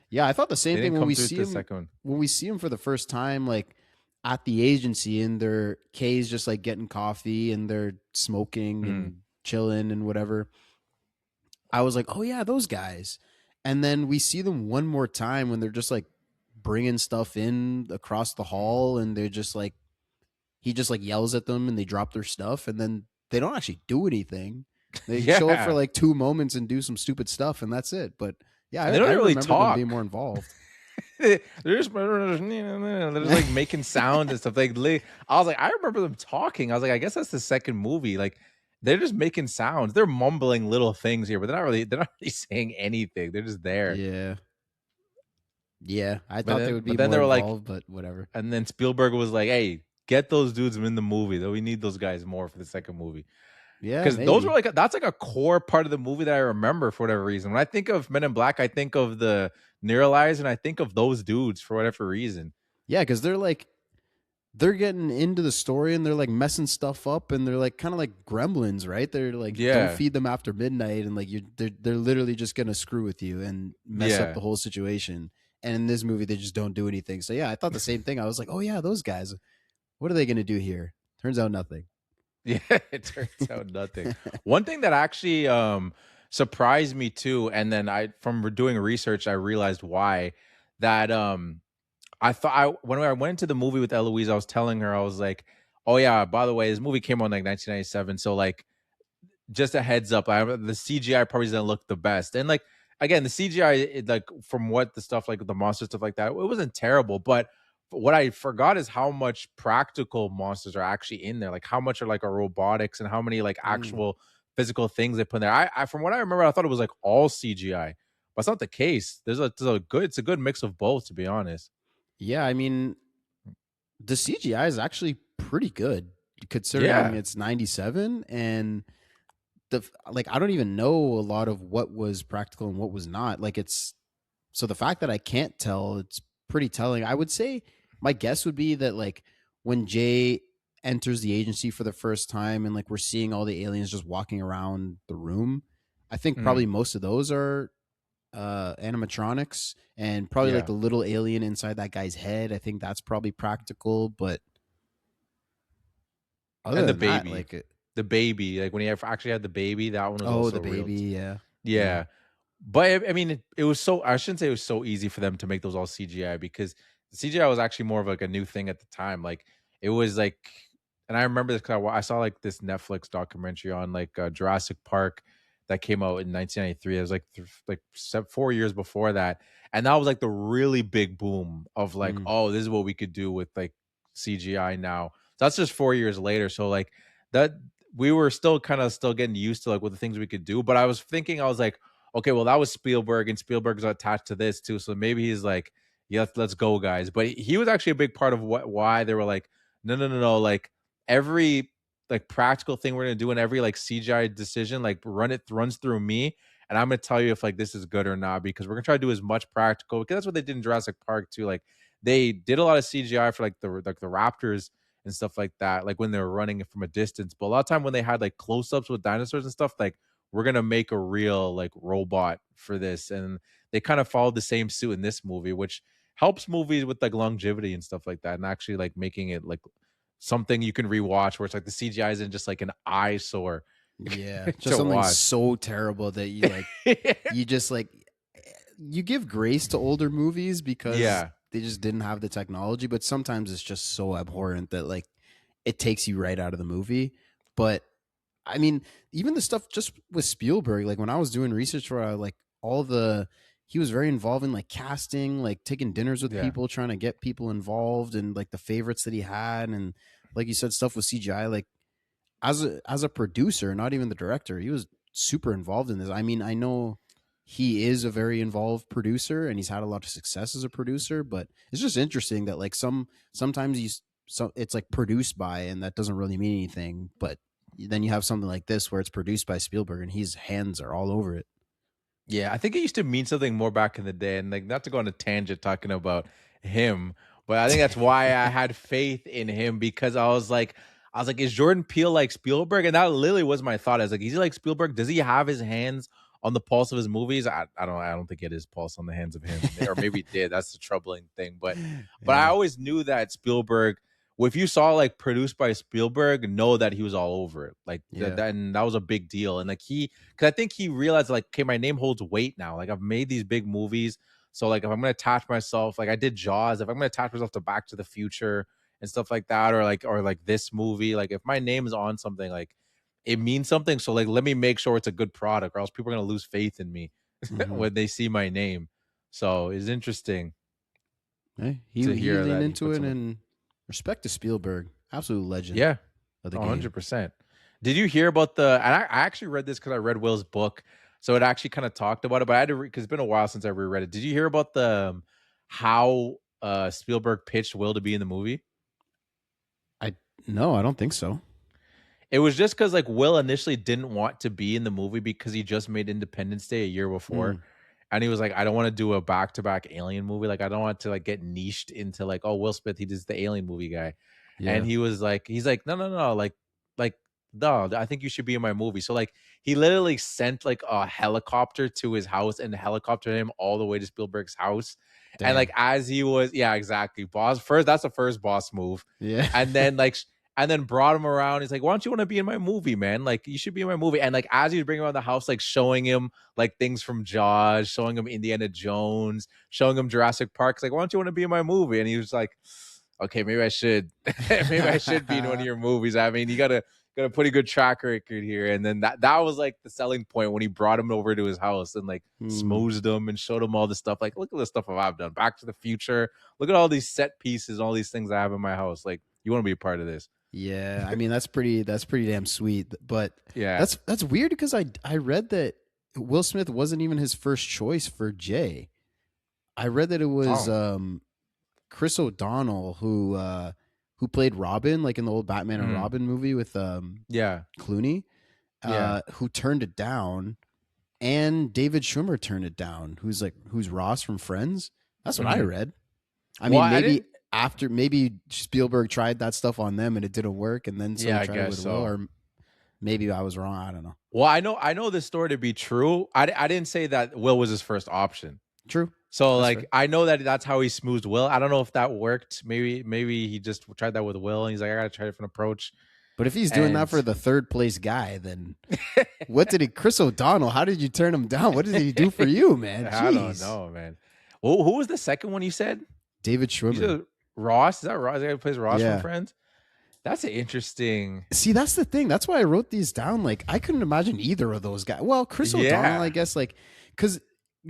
Yeah, I thought the same They thing didn't come through to the second one. when we see him for the first time, like at the agency, and their Kay's just like getting coffee and they're smoking Mm. and chilling and whatever. I was like, oh yeah, those guys. And then we see them one more time when they're just like bringing stuff in across the hall, and they're just like he just like yells at them and they drop their stuff, and then they don't actually do anything. They show up for Yeah. like 2 moments and do some stupid stuff, and that's it. But yeah, And they I don't really remember them being talk. more involved. They're just like making sounds and stuff. I was like, I remember them talking. I was like, I guess that's the second movie. Like they're just making sounds. They're mumbling little things here, but they're not really saying anything. They're just there. Yeah. Yeah. I But thought they then would be but then more they were like, involved, but whatever. and then Spielberg was like, hey, get those dudes in the movie. Though we need those guys more for the second movie. Yeah, Because those were maybe. like that's like a core part of the movie that I remember for whatever reason. When I think of Men in Black, I think of the Neuralize and I think of those dudes for whatever reason. Yeah, because they're getting into the story and they're like messing stuff up and they're like kind of like gremlins, right? They're like, don't Yeah. feed them after midnight, and like they're literally just gonna screw with you and mess up Yeah. the whole situation. And in this movie, they just don't do anything. So yeah, I thought the same thing. I was like, oh yeah, those guys. What are they gonna do here? Turns out nothing. Yeah, it turns out nothing. One thing that actually surprised me too, and then I from doing research, I realized why that I thought when I went into the movie with Eloise, I was telling her, I was like, oh yeah, by the way, this movie came out in like 1997. So like just a heads up, the CGI probably doesn't look the best. And like again, the CGI, like from what the stuff like the monster stuff like that, it wasn't terrible. But what I forgot is how much practical monsters are actually in there. Like how much are like our robotics and how many like Mm. actual physical things they put in there. I from what I remember, I thought it was like all CGI, but it's not the case. It's a good mix of both, to be honest. Yeah, I mean, the CGI is actually pretty good considering Yeah. it's 97, and like I don't even know a lot of what was practical and what was not. Like it's so the fact that I can't tell, it's pretty telling. I would say my guess would be that like when Jay enters the agency for the first time and like we're seeing all the aliens just walking around the room, I think Mhm. probably most of those are animatronics, and probably like Yeah. the little alien inside that guy's head. I think that's probably practical, but other And than that, like the baby, like when he actually had the baby, that one was oh, also the real. baby, yeah. Yeah. Yeah. But I mean, it was so, I shouldn't say it was so easy for them to make those all CGI because the CGI was actually more of like a new thing at the time. Like it was like, and I remember this because I saw like this Netflix documentary on like Jurassic Park that came out in 1993. It was like 4 years before that, and that was like the really big boom of like, Mm. oh, this is what we could do with like CGI now. So that's just 4 years later. So like that we were still kind of still getting used to like what the things we could do. But I was thinking, I was like, okay, well, that was Spielberg, and Spielberg's attached to this too. So maybe he's like, yeah, let's go, guys. But he was actually a big part of why they were like, no, no, no, no. Like every like practical thing we're gonna do and every like CGI decision, like runs through me, and I'm gonna tell you if like this is good or not because we're gonna try to do as much practical because that's what they did in Jurassic Park too. Like they did a lot of CGI for like the raptors and stuff like that, like when they were running it from a distance. But a lot of time when they had like close ups with dinosaurs and stuff, like we're gonna make a real like robot for this, and they kind of followed the same suit in this movie, which helps movies with like longevity and stuff like that, and actually like making it like something you can rewatch where it's like the CGI isn't just like an eyesore. Yeah, just to something watch. so terrible that you just like you give grace to older movies because Yeah. they just didn't have the technology, but sometimes it's just so abhorrent that like it takes you right out of the movie. But I mean, even the stuff just with Spielberg, like when I was doing research for like all the he was very involved in like casting, like taking dinners with Yeah. people, trying to get people involved and like the favorites that he had and like you said stuff with CGI like as a producer, not even the director, he was super involved in this. I mean, I know he is a very involved producer and he's had a lot of success as a producer, but it's just interesting that like sometimes it's like produced by and that doesn't really mean anything, but then you have something like this where it's produced by Spielberg and his hands are all over it. Yeah, I think it used to mean something more back in the day, and like not to go on a tangent talking about him, but I think that's why I had faith in him because I was like, is Jordan Peele like Spielberg? And that literally was my thought. I was like, is he like Spielberg? Does he have his hands on the pulse of his movies? I don't think he had his pulse on the hands of him, or maybe he did. That's the troubling thing. But I Yeah. always knew that Spielberg. Well, if you saw like produced by Spielberg, know that he was all over it. Like Yeah. and that was a big deal. And like because I think he realized like, okay, my name holds weight now. Like I've made these big movies, so like if I'm gonna attach myself, like I did Jaws, if I'm gonna attach myself to Back to the Future and stuff like that, or like this movie, like if my name is on something, like it means something. So like let me make sure it's a good product, or else people are gonna lose faith in me Hmm. when they see my name. So it's interesting Hey, to he hear leaned that he into put it some. and respect to Spielberg, absolute legend Yeah, of the game. 100%. Did you hear about the? And I actually read this because I read Will's book, so it actually kind of talked about it. But I had to because it's been a while since I reread it. Did you hear about the how Spielberg pitched Will to be in the movie? I No, I don't think so. It was just because like Will initially didn't want to be in the movie because he just made Independence Day a year before. Mm, And he was like, I don't want to do a back-to-back alien movie. Like, I don't want to like get niched into like, oh, Will Smith, he does the alien movie guy. And yeah. he was like, he's like, no, no, no, like, no, I think you should be in my movie. So like he literally sent like a helicopter to his house and helicoptered him all the way to Spielberg's house. And like Damn. as he was, yeah, exactly. Boss first, that's the first boss move. Yeah. And then like and then brought him around. He's like, why don't you want to be in my movie, man? Like, you should be in my movie. And like, as he's bringing him around the house, like showing him like things from Jaws, showing him Indiana Jones, showing him Jurassic Park. It's like, why don't you want to be in my movie? And he was like, okay, maybe I should, maybe I should be in one of your movies. I mean, you got a pretty good track record here. And then that was like the selling point when he brought him over to his house and like Hmm. smoozed him and showed him all the stuff. Like, look at the stuff I've done. Back to the Future. Look at all these set pieces, all these things I have in my house. Like, you want to be a part of this? Yeah, I mean that's pretty damn sweet. But Yeah. that's weird because I read that Will Smith wasn't even his first choice for Jay. I read that it was Oh. Chris O'Donnell who played Robin like in the old Batman and Mhm. Robin movie with Yeah. Clooney, Yeah. who turned it down, and David Schwimmer turned it down, who's Ross from Friends. That's what I Mhm. read. I Well, mean, I didn't. maybe Spielberg tried that stuff on them and it didn't work, and then so Yeah, he I tried it guess with Will, so. or maybe I was wrong. I don't know. Well, I know this story to be true. I didn't say that Will was his first option. True, So that's like fair. I know that that's how he smoothed Will. I don't know if that worked. Maybe he just tried that with Will and he's like, I gotta try a different approach. But if he's doing that And for the third place guy, then what did he? Chris O'Donnell? How did you turn him down? What did he do for you, man? I don't Jeez, know, man. Well, who was the second one you said? David You Schwimmer. said Ross. Is that Ross? Is that who plays Ross from Yeah. Friends? That's an interesting. See, that's the thing. That's why I wrote these down. Like, I couldn't imagine either of those guys. Well, Chris O'Donnell, I Yeah. guess, like, because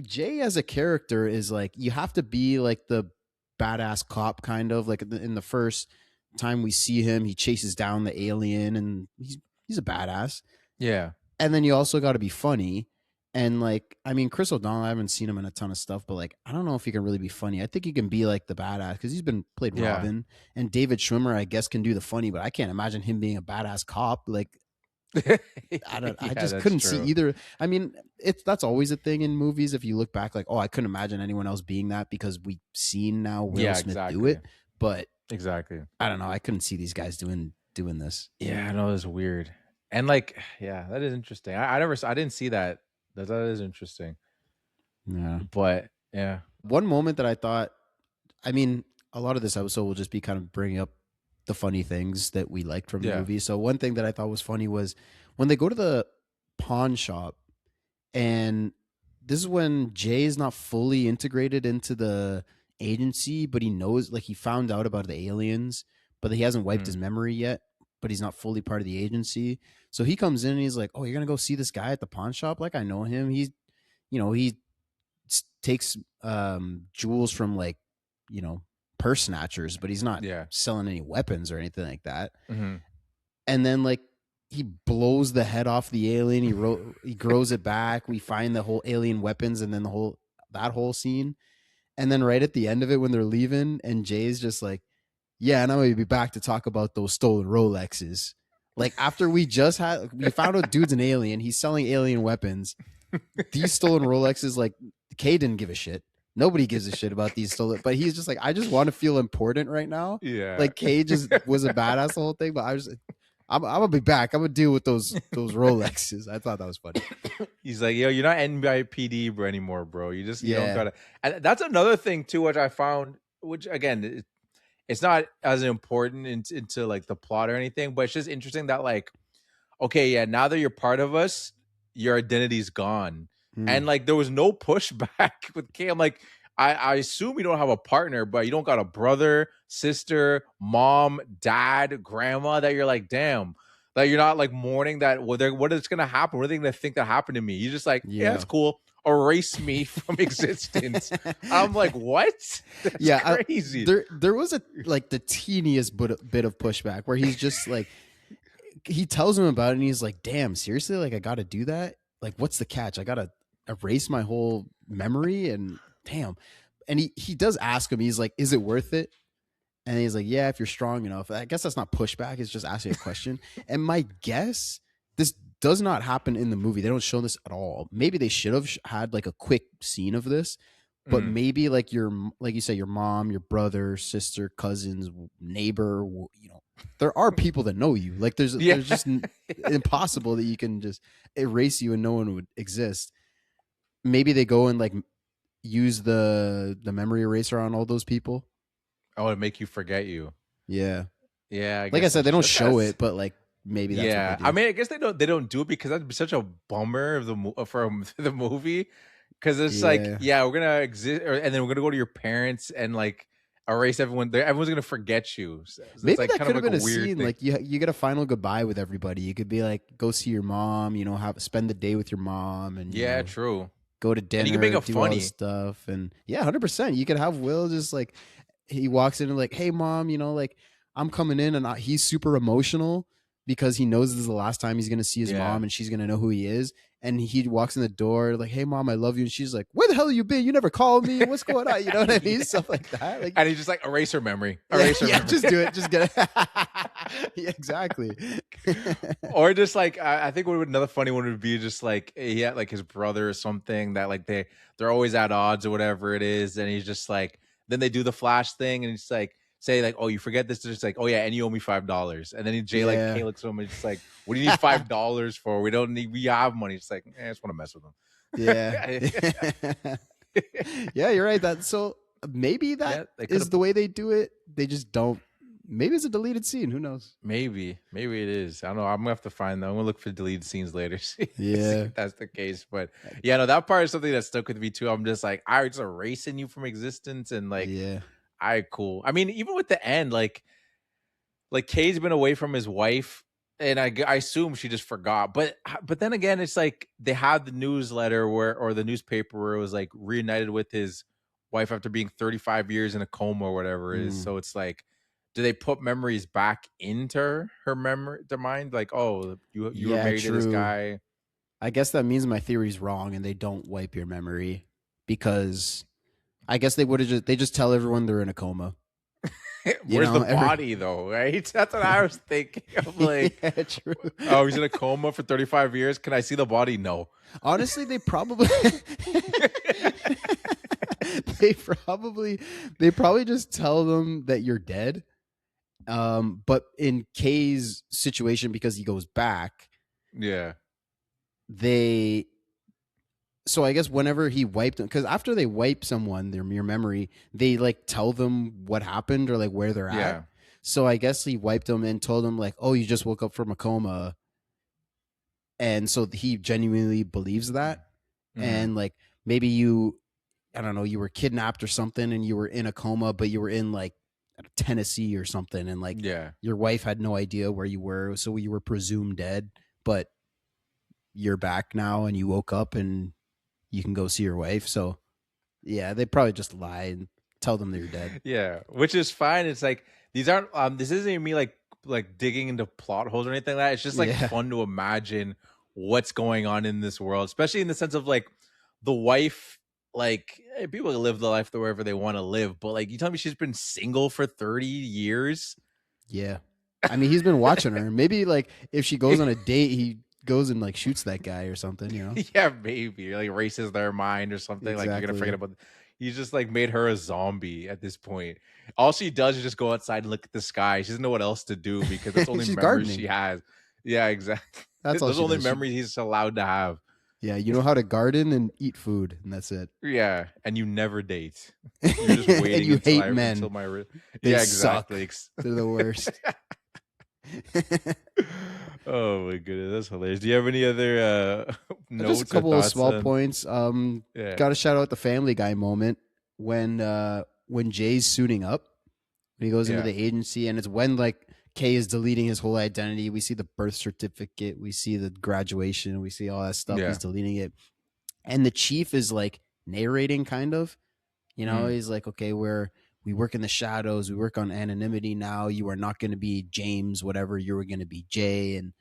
Jay as a character is like, you have to be like the badass cop, kind of like in the first time we see him, he chases down the alien and he's a badass. Yeah. And then you also got to be funny. And like, I mean, Chris O'Donnell, I haven't seen him in a ton of stuff, but like, I don't know if he can really be funny. I think he can be like the badass because he's been played Yeah. Robin, and David Schwimmer, I guess, can do the funny, but I can't imagine him being a badass cop. Like, I don't, I Yeah, just that's couldn't see true. either. I mean, that's always a thing in movies. If you look back, like, oh, I couldn't imagine anyone else being that because we've seen now Will Yeah, Smith do exactly. it. But Exactly. I don't know. I couldn't see these guys doing this. Yeah, I know it's weird. And like, yeah, that is interesting. I didn't see that. That is interesting. Yeah. But yeah. One moment that I thought, I mean, a lot of this episode will just be kind of bringing up the funny things that we liked from the Yeah. movie. So one thing that I thought was funny was when they go to the pawn shop, and this is when Jay is not fully integrated into the agency, but he knows, like, he found out about the aliens, but he hasn't wiped his memory yet, but he's not fully part of the agency. So he comes in and he's like, "Oh, you're gonna go see this guy at the pawn shop? Like, I know him. He's, he takes jewels from, like, you know, purse snatchers, but he's not Yeah. selling any weapons or anything like that." Mm-hmm. And then, like, he blows the head off the alien. He grows it back. We find the whole alien weapons, and then that whole scene. And then right at the end of it, when they're leaving, and Jay's just like, "Yeah, and I'm gonna be back to talk about those stolen Rolexes." Like, after we found out dude's an alien, he's selling alien weapons. These stolen Rolexes, like, Kay didn't give a shit. Nobody gives a shit about these stolen, but he's just like, "I just want to feel important right now." Yeah. Like, Kay just was a badass the whole thing, but I'm gonna be back. I'm gonna deal with those Rolexes. I thought that was funny. He's like, yo, you're not NYPD bro anymore, bro. You don't gotta. And that's another thing too, which I found, which again, it's not as important into like the plot or anything, but it's just interesting that, like, okay, yeah, now that you're part of us, your identity's gone, and like there was no pushback with Kay. I'm like, I assume you don't have a partner, but you don't got a brother, sister, mom, dad, grandma that you're like, damn, that you're not like mourning that. What is gonna happen? What are they gonna think that happened to me? You're just like, yeah, that's cool. Erase me from existence. I'm like, what? That's crazy. There was the teeniest bit of pushback where he's just like, he tells him about it, and he's like, damn, seriously? Like, I got to do that? Like, what's the catch? I got to erase my whole memory? And damn. And he does ask him, he's like, is it worth it? And he's like, yeah, if you're strong enough. I guess that's not pushback. It's just asking a question. And my guess, this does not happen in the movie. They don't show this at all. Maybe they should have had like a quick scene of this, but maybe like you say, your mom, your brother, sister, cousins, neighbor, there are people that know you. Like, there's just impossible that you can just erase you and no one would exist. Maybe they go and like use the memory eraser on all those people. Oh, to make you forget you. Yeah. Yeah. Like I said, they don't show it, but like maybe that's what they do. I mean, I guess they don't do it because that'd be such a bummer of the movie. Because it's like, yeah, we're gonna exist, and then we're gonna go to your parents and like erase everyone. Everyone's gonna forget you. So maybe it's like that kind could of have like been a weird scene. thing. Like, you get a final goodbye with everybody. You could be like, go see your mom. Spend the day with your mom, and true. Go to dinner. And you can make it do funny all this stuff, and 100%. You could have Will just like, he walks in and like, hey mom, like, I'm coming in, and he's super emotional because he knows this is the last time he's gonna see his mom, and she's gonna know who he is. And he walks in the door like, hey mom, I love you. And she's like, where the hell have you been? You never called me. What's going on? You know what I mean? Stuff like that. Like, and he just like erase her memory. Erase her memory. Just do it. Just get it. Yeah, exactly. Or just like, I think another funny one would be just like, he had like his brother or something that like they're always at odds or whatever it is, and he's just like, then they do the flash thing, and it's like, say like, oh, you forget this, they're just like, oh yeah, and you owe me $5. And then Jay like, hey, looks at him and just like, what do you need $5 for? We have money. It's like, I just want to mess with him. Yeah. Yeah, you're right. So maybe that is the way they do it. They just don't. Maybe it's a deleted scene. Who knows? Maybe it is. I don't know. I'm gonna have to find that. I'm gonna look for deleted scenes later. See if that's the case. But yeah, no, that part is something that stuck with me too. I'm just like, I was erasing you from existence, and like, cool. I mean, even with the end, like Kay's been away from his wife, and I assume she just forgot. But then again, it's like they had the newsletter or the newspaper where it was like reunited with his wife after being 35 years in a coma or whatever it is. So it's like, do they put memories back into her memory, their mind? Like, oh, you were married to this guy. I guess that means my theory's wrong, and they don't wipe your memory, because I guess they would have they just tell everyone they're in a coma. Where's the body though? Right? That's what I was thinking. I'm like, true. Oh, he's in a coma for 35 years. Can I see the body? No. Honestly, they probably they probably just tell them that you're dead. But in Kay's situation, because he goes back, so I guess whenever he wiped them, because after they wipe someone, your memory, they like tell them what happened or like where they're at. So I guess he wiped him and told him like, "Oh, you just woke up from a coma," and so he genuinely believes that. Mhm. And like maybe you, I don't know, you were kidnapped or something, and you were in a coma, but you were in like Tennessee or something, and like Yeah. your wife had no idea where you were, so you were presumed dead, but you're back now, and you woke up, and you can go see your wife. So yeah, they probably just lie and tell them they're dead. Yeah, which is fine. It's like these aren't this isn't even me like digging into plot holes or anything like that. It's just like Yeah. fun to imagine what's going on in this world, especially in the sense of like the wife, like people live the life wherever they want to live, but like you tell me she's been single for 30 years. Yeah. I mean, he's been watching her. Maybe like if she goes on a date, he goes and like shoots that guy or something, you know? Yeah, maybe like races their mind or something. Like you're gonna forget Exactly. about. He's just like made her a zombie at this point. All she does is just go outside and look at the sky. She doesn't know what else to do because that's the only She's memories gardening. she has. Yeah, exactly. That's all Those are she only does. memories he's allowed to have. Yeah, you know how to garden and eat food, and that's it. Yeah, and you never date. You're just And waiting you hate until men. my. They Yeah, suck. exactly. They're the worst. Oh my goodness, that's hilarious. Do you have any other Just a notes or couple of thoughts small on? points. Yeah, Got to shout out the Family Guy moment when Jay's suiting up, when he goes into yeah, the agency, and it's when like Kay is deleting his whole identity. We see the birth certificate, we see the graduation, we see all that stuff. yeah. He's deleting it, and the chief is like narrating, kind of. You know, Mm, he's like, okay, we work in the shadows, we work on anonymity now. You are not going to be James, whatever. You were going to be Jay, and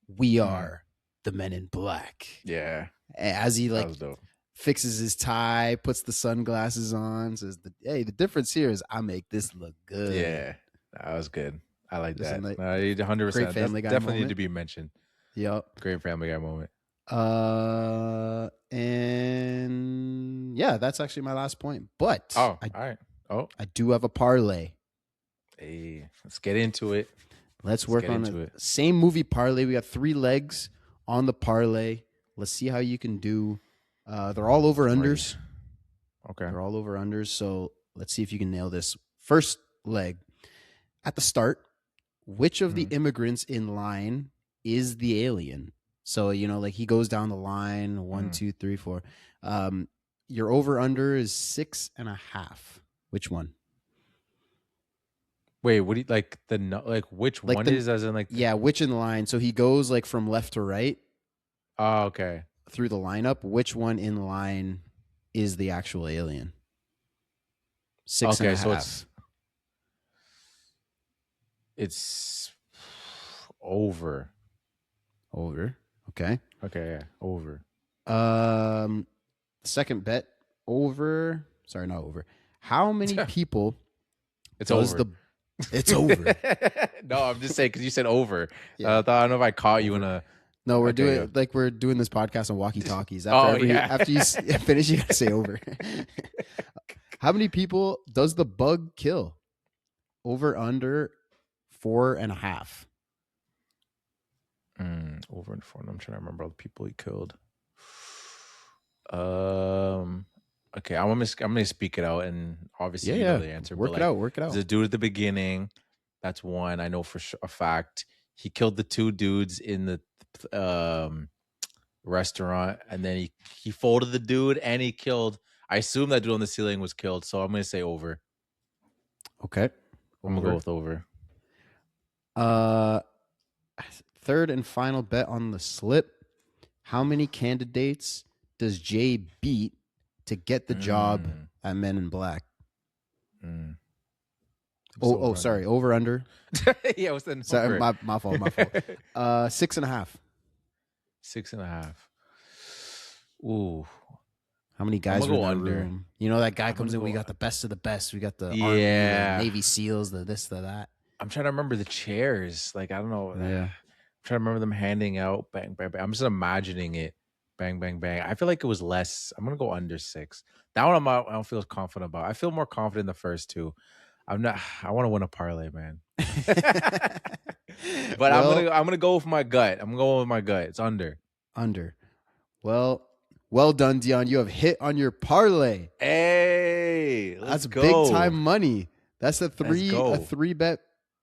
we mm. are the Men in Black. Yeah, As he that like was dope. fixes his tie, puts the sunglasses on, says, "Hey, the difference here is I make this look good." Yeah, that was good. I like Just a that. nice, 100%. great That's Family Guy definitely need moment. to be mentioned. Yep. Great Family Guy moment. And yeah, that's actually my last point. But Oh, all right. Oh, I do have a parlay. hey, let's get into it. Let's Let's work get on into the it. same movie parlay. We got 3 legs on the parlay. Let's see how you can do. They're all over 3. unders. Okay. They're all over unders. So let's see if you can nail this. First leg. At the start, which of the Mhm. immigrants in line is the alien? So, you know, like he goes down the line, 1, Mm. 2, 3, 4. Your over under is 6.5. Which one? Wait, what do you like like which Like one is as in like the, yeah, which in line? So he goes like from left to right oh, okay. through the lineup. Which one in line is the actual alien? Six and Okay, a so half. it's over. Over. Okay. Okay, yeah, over. Second bet over. Sorry, not over. How many people It's does over. the? It's over. No, I'm just saying because you said over. Yeah. I don't know if I caught you in Over. a. No, we're Okay, doing yeah. like we're doing this podcast on walkie talkies. Oh, yeah. After you finish, you gotta say over. How many people does the bug kill? Over under 4.5. Over and four. I'm trying to remember all the people he killed. Okay, I'm gonna speak it out, and obviously you know the answer. Work but it like, out. Work it out. the dude at the beginning, that's one I know for a fact. He killed the 2 dudes in the restaurant, and then he folded the dude, and he killed. I assume that dude on the ceiling was killed, so I'm gonna say over. Okay. I'm gonna go with over. Uh, third and final bet on the slip. How many candidates does Jay beat to get the job at Men in Black? Sorry. Over under. Yeah, what's the number? Sorry, my fault. 6.5. 6.5. Ooh. How many guys I'm were gonna in go that under. room? You know, that guy I'm comes in. gonna We go- got the best of the best. We got the Army, Yeah. the Navy SEAls, the this, the that. I'm trying to remember the chairs. Like, I don't know. Yeah. I'm trying to remember them handing out bang, bang, bang. I'm just imagining it. Bang, bang, bang. I feel like it was less. I'm gonna go under 6. That one I don't feel as confident about. I feel more confident in the first 2. I'm not. I want to win a parlay, man. But Well, I'm gonna go with my gut. I'm going with my gut. It's under. under. Well done, Dion. You have hit on your parlay. Hey, let's That's go. big time money. That's a go. 3 bet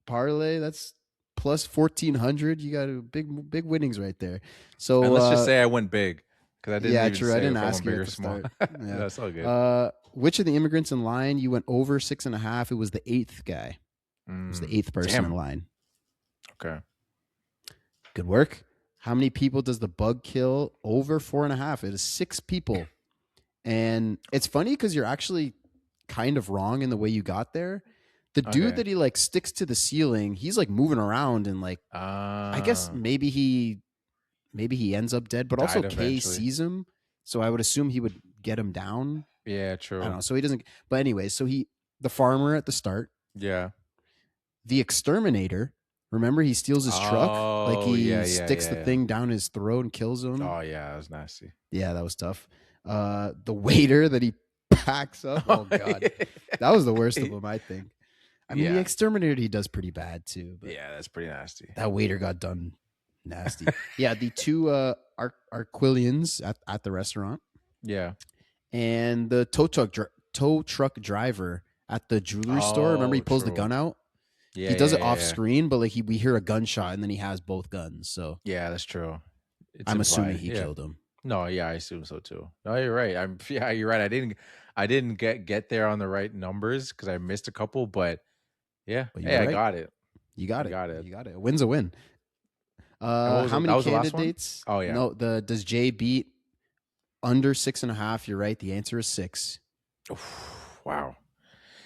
parlay. That's plus 1,400. You got a big winnings right there. So And let's just say I went big because I didn't yeah, even true. I say didn't if I ask went you big at or the small. start. Yeah. That's all good. Which of the immigrants in line you went over 6.5? It was the 8th guy. It was the 8th person in Damn. line. Okay. Good work. How many people does the bug kill? Over 4.5. It is 6 people. And it's funny because you're actually kind of wrong in the way you got there. The dude Okay. that he like sticks to the ceiling, he's like moving around and like I guess maybe he ends up dead, but also Died Kay eventually. sees him, so I would assume he would get him down. Yeah, I true. don't know. So he doesn't. But anyway, so the farmer at the start, Yeah. the exterminator. Remember, he steals his truck. Like Oh, he yeah, sticks the thing down his throat and kills him. Oh, yeah, that was nasty. Yeah, that was tough. The waiter that he packs up. Oh god, that was the worst of them, I think. I mean, Yeah. the exterminator he does pretty bad too. But Yeah, that's pretty nasty. that waiter got done nasty. Yeah, the two Arquillians at the restaurant. Yeah. And the tow truck driver at the jewelry store. Remember, he pulls the true. gun out. Yeah, He does it yeah, off yeah. screen, but like we hear a gunshot, and then he has both guns. So Yeah, that's true. It's I'm assuming implied. he killed him. No, yeah, I assume so too. No, you're right. You're right. I didn't get there on the right numbers because I missed a couple, but yeah, But hey, right. I got it. You got You it. got it. You got it. A win's a win. How Many was the last one? candidates? Oh, yeah. No, does Jay beat under 6.5? You're right. The answer is 6. Wow.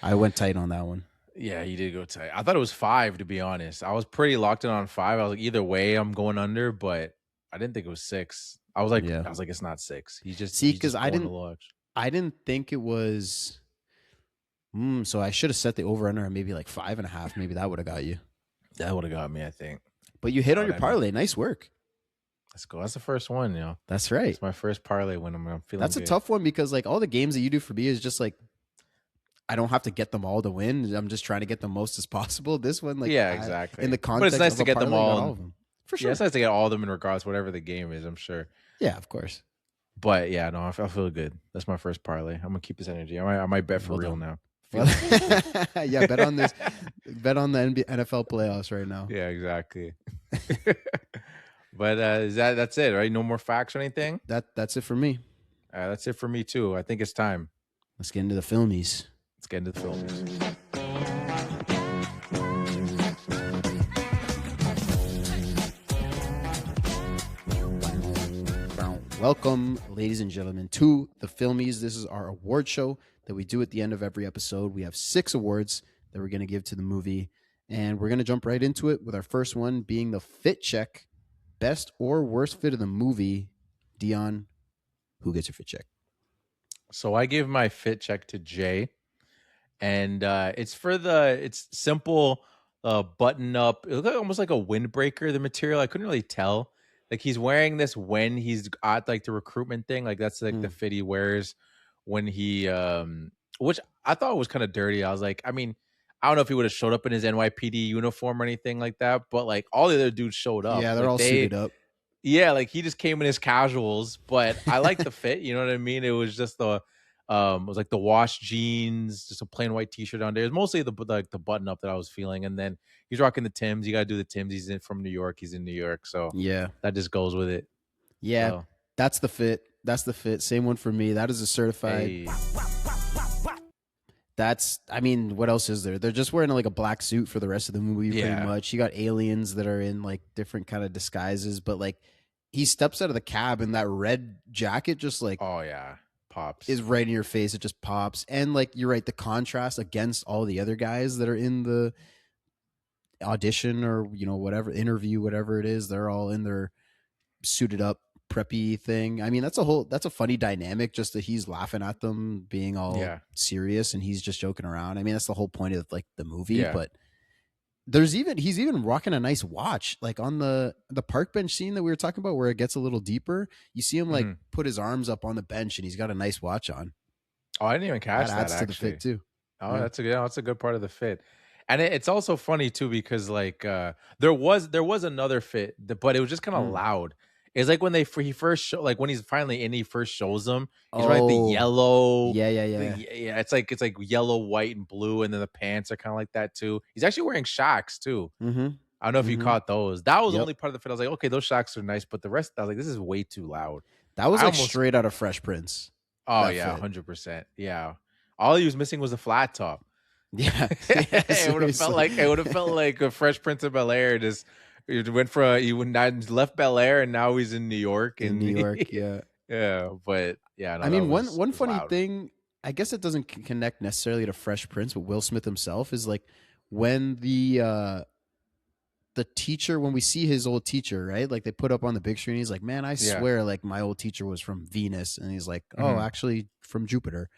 I went tight on that one. Yeah, you did go tight. I thought it was 5, to be honest. I was pretty locked in on 5. I was like, either way, I'm going under, but I didn't think it was 6. I was like, it's not 6. He's just because I didn't think it was. So I should have set the over under at maybe like 5.5. Maybe that would have got you. That would have got me, I think. But you hit on your parlay. Nice work. Let's go. That's the first one, That's right. It's my first parlay when I'm feeling. That's good. a tough one because like all the games that you do for me is just like I don't have to get them all to win. I'm just trying to get the most as possible. This one, like exactly. In the context, but it's nice of to get parlay, them all. of them. For sure, it's nice to get all of them in regards to whatever the game is. I'm sure. Yeah, of course. But yeah, no, I feel good. That's my first parlay. I'm gonna keep this energy. I might bet for real now. Yeah, bet on this. Bet on the NFL playoffs right now. Yeah, exactly. But that's it, right? No more facts or anything? That's it for me. That's it for me too. I think it's time. Let's get into the Filmmies. Let's get into the Filmmies. Welcome, ladies and gentlemen, to the Filmmies. This is our award show that we do at the end of every episode. We have 6 awards that we're going to give to the movie, and we're going to jump right into it with our first one being the fit check. Best or worst fit of the movie. Dion, who gets your fit check? So I give my fit check to Jay, and it's simple button up. It looked like almost like a windbreaker. The material I couldn't really tell. Like he's wearing this when he's at like the recruitment thing. Like that's like the fit he wears when he which I thought was kind of dirty. I was like, I mean, I don't know if he would have showed up in his NYPD uniform or anything like that, but like all the other dudes showed up. Yeah, they're like, all suited up. Yeah, like he just came in his casuals, but I like the fit. You know what I mean? It was just it was like the wash jeans, just a plain white t-shirt on there. It was mostly the button up that I was feeling, and then he's rocking the Timbs. You got to do the Timbs. He's from New York. He's in New York, so yeah, that just goes with it. Yeah, so. That's the fit. That's the fit. Same one for me. That is a certified. Hey. I mean, what else is there? They're just wearing like a black suit for the rest of the movie, pretty much. You got aliens that are in like different kind of disguises, but like he steps out of the cab and that red jacket just like pops is right in your face. It just pops, and like you're right, the contrast against all the other guys that are in the audition or whatever interview, whatever it is, they're all in their suited up preppy thing. I mean, that's a funny dynamic, just that he's laughing at them being all serious and he's just joking around. I mean, that's the whole point of like the movie. But he's even rocking a nice watch, like on the park bench scene that we were talking about where it gets a little deeper. You see him like put his arms up on the bench and he's got a nice watch on. Oh, I didn't even catch that. Adds to the fit too. Oh, yeah. That's a good part of the fit. And it's also funny too because like there was another fit, but it was just kind of loud. It's like when he first show, like when he's finally in, he first shows them. He's wearing like the Oh, yellow, yeah. yeah. It's like yellow, white, and blue, and then the pants are kind of like that too. He's actually wearing shacks too. Mm-hmm. I don't know if you Mm-hmm. caught those. That was the Yep. only part of the fit. I was like, okay, those shacks are nice, but the rest, I was like, this is way too loud. That was I like almost, straight out of Fresh Prince. oh That yeah, fit. 100%. Yeah, all he was missing was a flat top. Yeah. Yeah. It would have felt Seriously. like a Fresh Prince of Bel Air. Just he went for he would not left Bel Air and now he's in New York In New and York. Yeah. yeah, but yeah, I no, that mean, was one it was funny loud. thing, I guess it doesn't connect necessarily to Fresh Prince, but Will Smith himself is like when the teacher, when we see his old teacher, right? Like they put up on the big screen, he's like, "Man, I Yeah. swear, like my old teacher was from Venus," and he's like, "Oh, Mhm. actually from Jupiter,"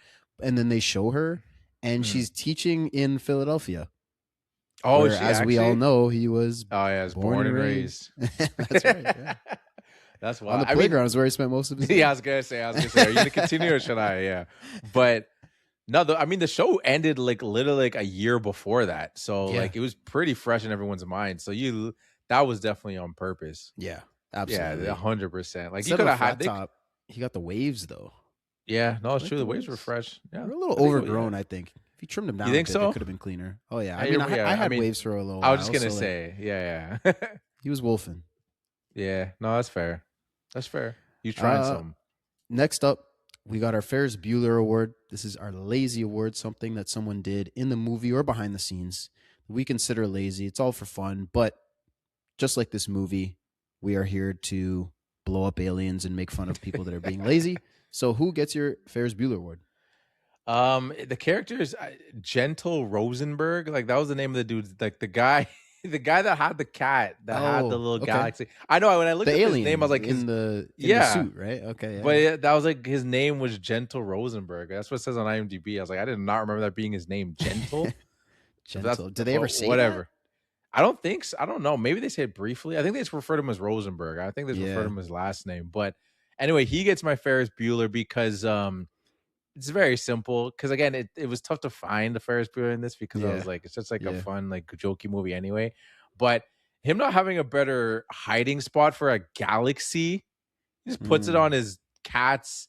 and then they show her, and Mhm. she's teaching in Philadelphia, Oh, where, is she as we all actually? know, he was Oh yeah, I was born born and and raised. raised. That's right. Yeah. That's On why. the I mean, playground is where he spent most of his yeah, day. I was gonna say, are you gonna continue or should I? Yeah, but no, I mean, the show ended like literally like a year before that, so Yeah. like it was pretty fresh in everyone's mind. So that was definitely on purpose. Yeah. Yeah, Absolutely. 100%. Like you Instead of could a have had, flat top, he got the waves though. yeah, no, I it's like true. the The waves were waves. fresh. Yeah, They're a little I think, yeah. overgrown, I think. If you trimmed them You down a think bit, they so? could have been cleaner. Oh yeah. I Yeah, mean, I yeah. I had mean, waves for a little I was just while, gonna so like say, yeah. he was wolfing. Yeah, no, that's fair. That's fair. You trying Uh, some? Next up, we got our Ferris Bueller Award. This is our lazy award, something that someone did in the movie or behind the scenes. We consider lazy. It's all for fun, but just like this movie, we are here to blow up aliens and make fun of people that are being lazy. So, who gets your Ferris Bueller Award? The character is Gentle Rosenberg. Like that was the name of the dude. Like the guy, the guy that had the cat that had the Oh, little okay. galaxy. I know. When I The looked up his name, I was alien like, his in the yeah. suit, right? Okay, But yeah. that was like his name was Gentle Rosenberg. That's what it says on IMDb. I was like, I did not remember that being his name, Gentle. But that's Gentle. Did they ever but say that? whatever. I don't think so. I don't know. Maybe they said briefly. I think they just referred to him as Rosenberg. I think they just referred to Yeah. him as last name. But anyway, he gets my Ferris Bueller because it's very simple. Because again, it was tough to find the Ferris Bueller in this because I Yeah. was like, it's just like a Yeah. fun, like jokey movie anyway. But him not having a better hiding spot for a galaxy, he just puts it on Mm. his cat's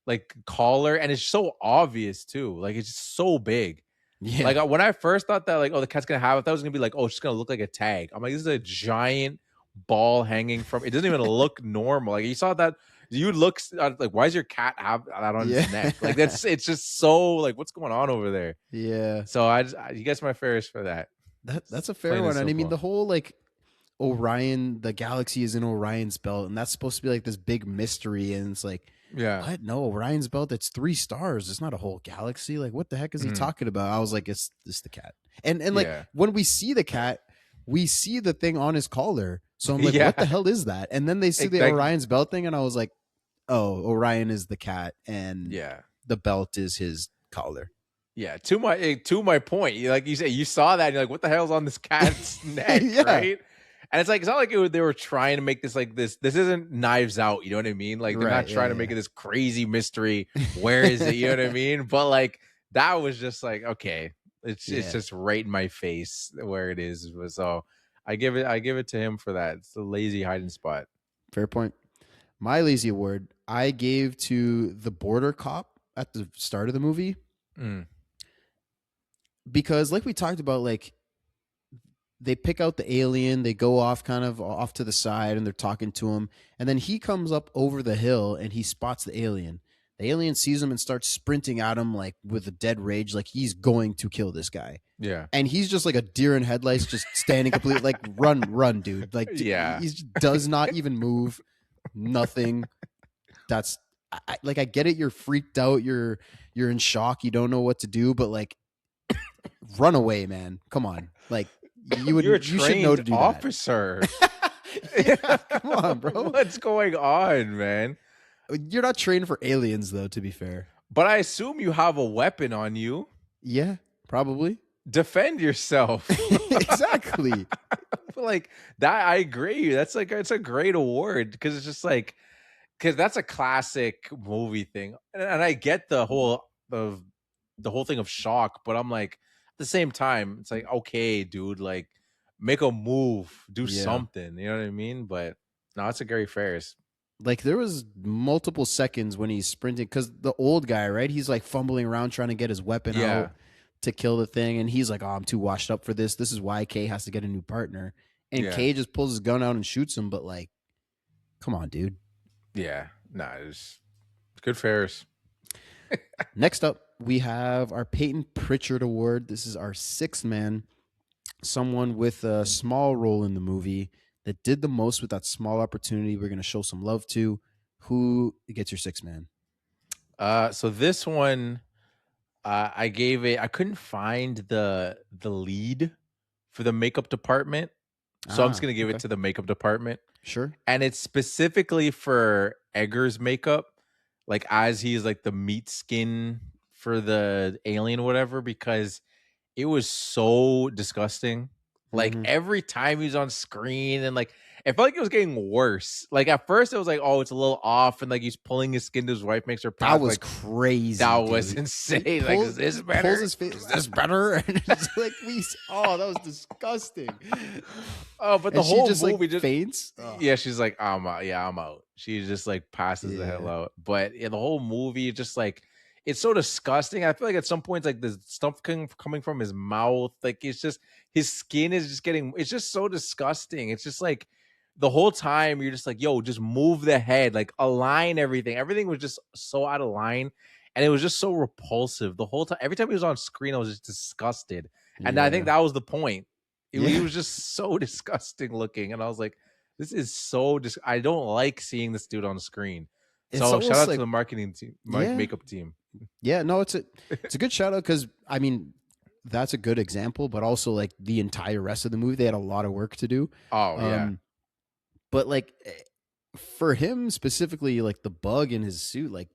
like collar, and it's so obvious too. Like it's just so big. Yeah. Like when I first thought that, like, oh, the cat's gonna have it, that was gonna be like, oh, it's just gonna look like a tag. I'm like, this is a giant ball hanging from. It doesn't even look normal. Like you saw that, you look like, why does your cat have that on Yeah. its neck? Like it's just so like, what's going on over there? Yeah. So you guess my Ferris for that. That's a It's fair plain and one. And I mean, simple. the whole like Orion, the galaxy is in Orion's belt, and that's supposed to be like this big mystery. And it's like, Yeah. what? No, Orion's belt, it's 3 stars. It's not a whole galaxy. Like, what the heck is he Mhm. talking about? I was like, it's the cat. And like Yeah. when we see the cat, we see the thing on his collar. So I'm like, Yeah. what the hell is that? And then they see the Like, Orion's belt thing, and I was like, oh, Orion is the cat, and yeah. the belt is his collar. Yeah, to my point, like you say, you saw that, and you're like, "What the hell's on this cat's neck?" Yeah. Right? And it's like, it's not like they were trying to make this like this. This isn't Knives Out, you know what I mean? Like they're Right, not trying yeah, to make yeah. it this crazy mystery. Where is it? You know what I mean? But like that was just like, okay, it's Yeah. just right in my face where it is. So I give it to him for that. It's a lazy hiding spot. Fair point. My lazy award, I gave to the border cop at the start of the movie Mm. because, like we talked about, like they pick out the alien, they go off kind of off to the side, and they're talking to him, and then he comes up over the hill and he spots the alien. The alien sees him and starts sprinting at him like with a dead rage, like he's going to kill this guy. Yeah. And he's just like a deer in headlights, just standing completely like run, dude. Like Yeah. he does not even move. Nothing. That's like I get it. You're freaked out. You're in shock. You don't know what to do. But like, run away, man. Come on. Like You're a you should know to trained do officer. that. Yeah, come on, bro. What's going on, man? You're not trained for aliens, though. To be fair. But I assume you have a weapon on you. Yeah, probably. Defend yourself. Exactly. Like that, I agree. That's like, it's a great award because it's just like, because that's a classic movie thing, and I get the whole thing of shock, but I'm like, at the same time, it's like, okay, dude, like make a move, do Yeah. something. You know what I mean? But no, it's a Gary Ferris. Like there was multiple seconds when he's sprinting because the old guy, right? He's like fumbling around trying to get his weapon Yeah, out to kill the thing, and he's like, "Oh, I'm too washed up for this. This is why Kay has to get a new partner." And yeah, Kay just pulls his gun out and shoots him. But like, come on, dude. yeah. Nah, it's good fares. Next up, we have our Peyton Pritchard Award. This is our sixth man, someone with a small role in the movie that did the most with that small opportunity. We're going to show some love to. Who gets your sixth man? So this one, I gave it. I couldn't find the lead for the makeup department, so I'm just gonna give it Okay. to the makeup department, Sure. and it's specifically for Egger's makeup, like as he's like the meat skin for the alien, or whatever, because it was so disgusting. Like Mhm. every time he was on screen, and like it felt like it was getting worse. Like at first it was like, oh, it's a little off, and like he's pulling his skin to his wife, makes her pass. That was Like crazy. that dude. was He insane. Like, is this better? Pulls his face. Is this better? And it's like that was disgusting. Oh, but the And she whole just movie like just faints. Oh. yeah, she's like, I'm out. Yeah, I'm out. She just like passes the hell Yeah. out. But yeah, the whole movie just like it's so disgusting. I feel like at some points, like the stuff coming from his mouth, like it's just his skin is just getting. It's just so disgusting. It's just like the whole time you're just like, yo, just move the head, like align everything. Everything was just so out of line, and it was just so repulsive the whole time. Every time he was on screen, I was just disgusted, and I think Yeah. that was the point. He Yeah. was just so disgusting looking, and I was like, this is so. I don't like seeing this dude on screen. It's So shout almost out to like the marketing team, yeah. makeup team. Yeah, no, it's a good shout out because I mean that's a good example, but also like the entire rest of the movie, they had a lot of work to do. Oh yeah, But like for him specifically, like the bug in his suit, like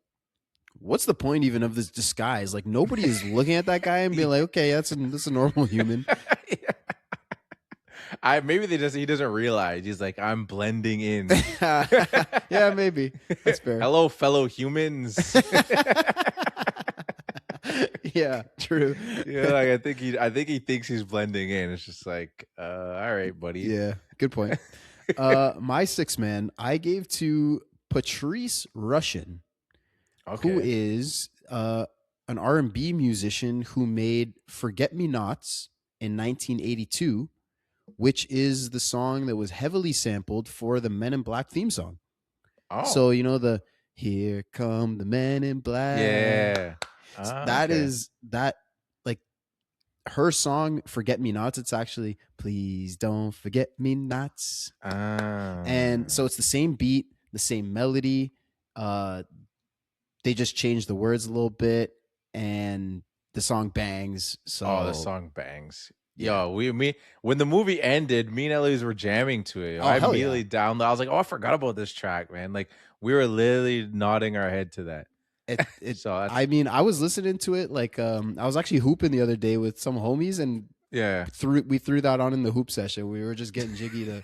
what's the point even of this disguise? Like nobody is looking at that guy and being like, okay, that's a normal human. I maybe he doesn't realize he's like I'm blending in. Yeah, maybe that's fair. Hello, fellow humans. Yeah, true. Yeah, like I think he thinks he's blending in. It's just like, all right, buddy. Yeah, good point. My sixth man, I gave to Patrice Rushen, who Okay. is an R&B musician who made "Forget Me Nots" in 1982, which is the song that was heavily sampled for the Men in Black theme song. Oh, So you know the "Here Come the Men in Black." yeah. That Okay. is that like her song "Forget Me Nots." It's actually "Please Don't Forget Me Nots," and so it's the same beat, the same melody. They just changed the words a little bit, and the song bangs. So oh, the song bangs. Yeah. Yo, when the movie ended, me and Eloise were jamming to it. Oh, I hell immediately downloaded. I was like, oh, I forgot about this track, man. Like we were literally nodding our head to that. So that's, I mean, I was listening to it like I was actually hooping the other day with some homies, and yeah. we threw that on in the hoop session. We were just getting jiggy to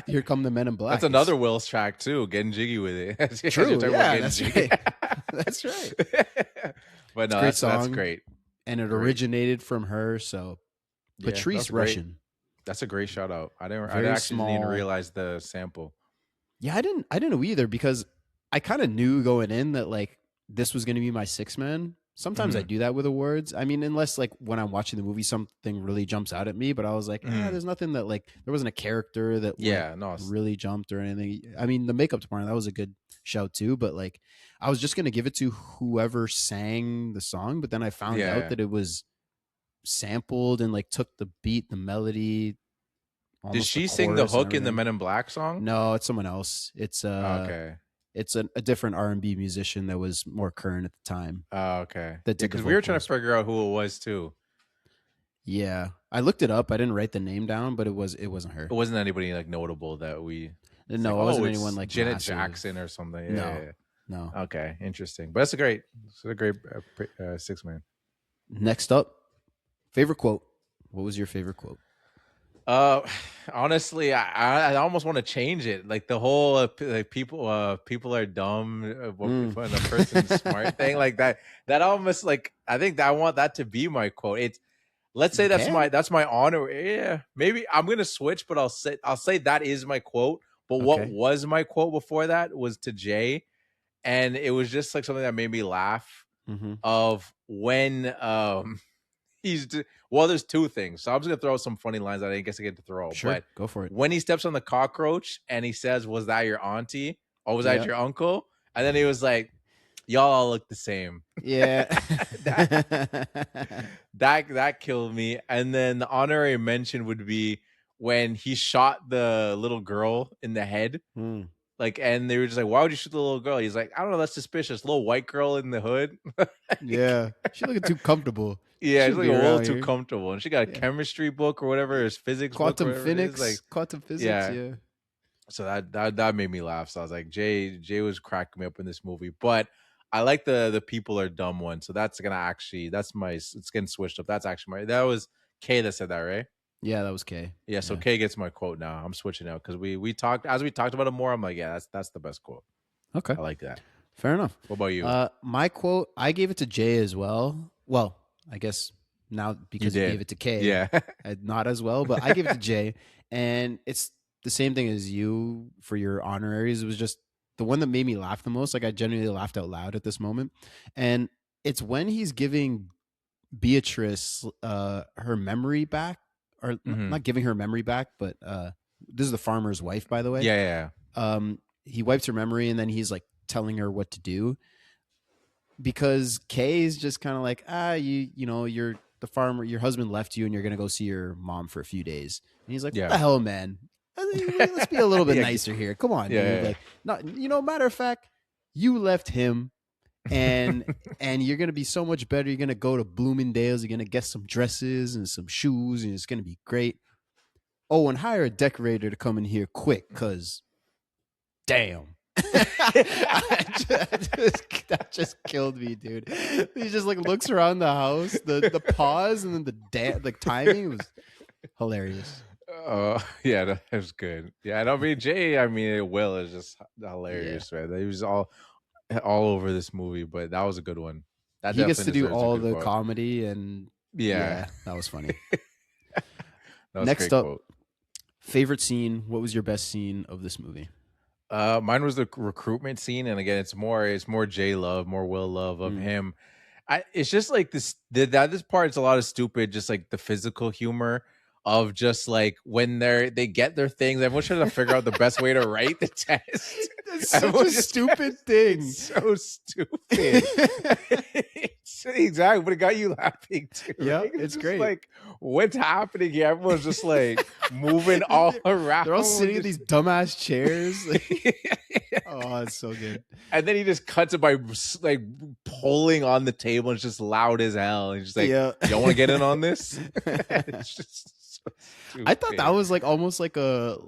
"Here Come the Men in Black." That's another Will's track too. Getting jiggy with it. As you're True. talking about Yeah, getting that's jiggy. right. That's right. But no, great that's song. great. And it Great. originated from her. So Yeah, Patrice that's great. Rushen. That's a great shout out. I Very actually didn't even small. realize the sample. Yeah, I didn't know either because I kind of knew going in that like this was going to be my six man. Sometimes I do that with awards. I mean, unless like when I'm watching the movie, something really jumps out at me. But I was like, there's nothing that like there wasn't a character that Yeah, no, really jumped or anything. I mean, the makeup department, that was a good shout too. But like, I was just gonna give it to whoever sang the song. But then I found Yeah. out that it was sampled and like took the beat, the melody. Did she sing the hook in the Men in Black song? No, it's someone else. It's Okay. it's a different R&B musician that was more current at the time. Oh, okay. That did the Because we were trying to vocals. figure out who it was too. Yeah, I looked it up. I didn't write the name down, but it wasn't her. It wasn't anybody like notable that we. it's No, like, it wasn't it's anyone like Janet massive. Jackson or something. Yeah, No. yeah, yeah. No. Okay, interesting. But it's a great six man. Next up, favorite quote. What was your favorite quote? Honestly, I almost want to change it. Like the whole like people are dumb when the person's smart thing like that. That almost like I think that I want that to be my quote. It's let's say that's my honor. Yeah, maybe I'm gonna switch, but I'll say that is my quote. But what Okay. was my quote before that was to Jay, and it was just like something that made me laugh. Mm-hmm. Of when well, there's two things. So I'm just gonna throw some funny lines that I guess I get to throw. Sure, But go for it. when he steps on the cockroach and he says, "Was that your auntie? Or was that Yeah. your uncle?" And then he was like, "Y'all all look the same." Yeah. that killed me. And then the honorary mention would be when he shot the little girl in the head. Mm. Like, and they were just like, "Why would you shoot the little girl?" He's like, "I don't know, that's suspicious. Little white girl in the hood." Yeah, she looking too comfortable. Yeah, it's Shouldn't like be a little around too here. comfortable. And she got a Yeah. chemistry book or whatever, his physics book or Quantum whatever it is. physics, Like, quantum physics. yeah. Yeah. So that made me laugh. So I was like, Jay was cracking me up in this movie. But I like the people are dumb one. So that's gonna actually it's getting switched up. That's actually that was Kay that said that, right? Yeah, that was Kay. Yeah, so Kay gets my quote now. I'm switching out because we talked about it more. I'm like, yeah, that's the best quote. Okay. I like that. Fair enough. What about you? My quote, I gave it to Jay as well. Well, I guess now because you gave it to Kay, yeah, not as well, but I gave it to Jay, and it's the same thing as you for your honoraries. It was just the one that made me laugh the most. Like I genuinely laughed out loud at this moment, and it's when he's giving Beatrice her memory back, or not giving her memory back, but this is the farmer's wife, by the way. Yeah. He wipes her memory, and then he's like telling her what to do, because Kay's just kind of like, you know, you're the farmer, your husband left you and you're gonna go see your mom for a few days, and he's like, what the hell, man, let's be a little bit nicer here, come on, dude. Like, not, you know, matter of fact, you left him, and you're gonna be so much better. You're gonna go to Bloomingdale's, you're gonna get some dresses and some shoes, and it's gonna be great. Oh, and hire a decorator to come in here quick, because damn. That just killed me, dude. He just like looks around the house, the pause, and then the timing was hilarious. Yeah, that was good. Yeah, and I mean Jay, Will is just hilarious, man. He was all over this movie, but that was a good one. That he gets to do deserves a all good the quote. comedy, and that was funny. That was Next a great up, quote. Favorite scene. What was your best scene of this movie? Mine was the recruitment scene, and again, it's more Jay love, more Will love of him. It's just like this part is a lot of stupid, just like the physical humor of just like when they get their things, everyone's trying to figure out the best way to write the test. That's such a stupid thing. It's so stupid. Exactly, but it got you laughing too. Yeah, right? it's just great. Like, what's happening here? Everyone's just like moving all around. They're all sitting in these dumbass chairs. Oh, it's so good. And then he just cuts it by like pulling on the table. And it's just loud as hell. And he's just like, y'all want to get in on this? It's just so I thought that was like almost like a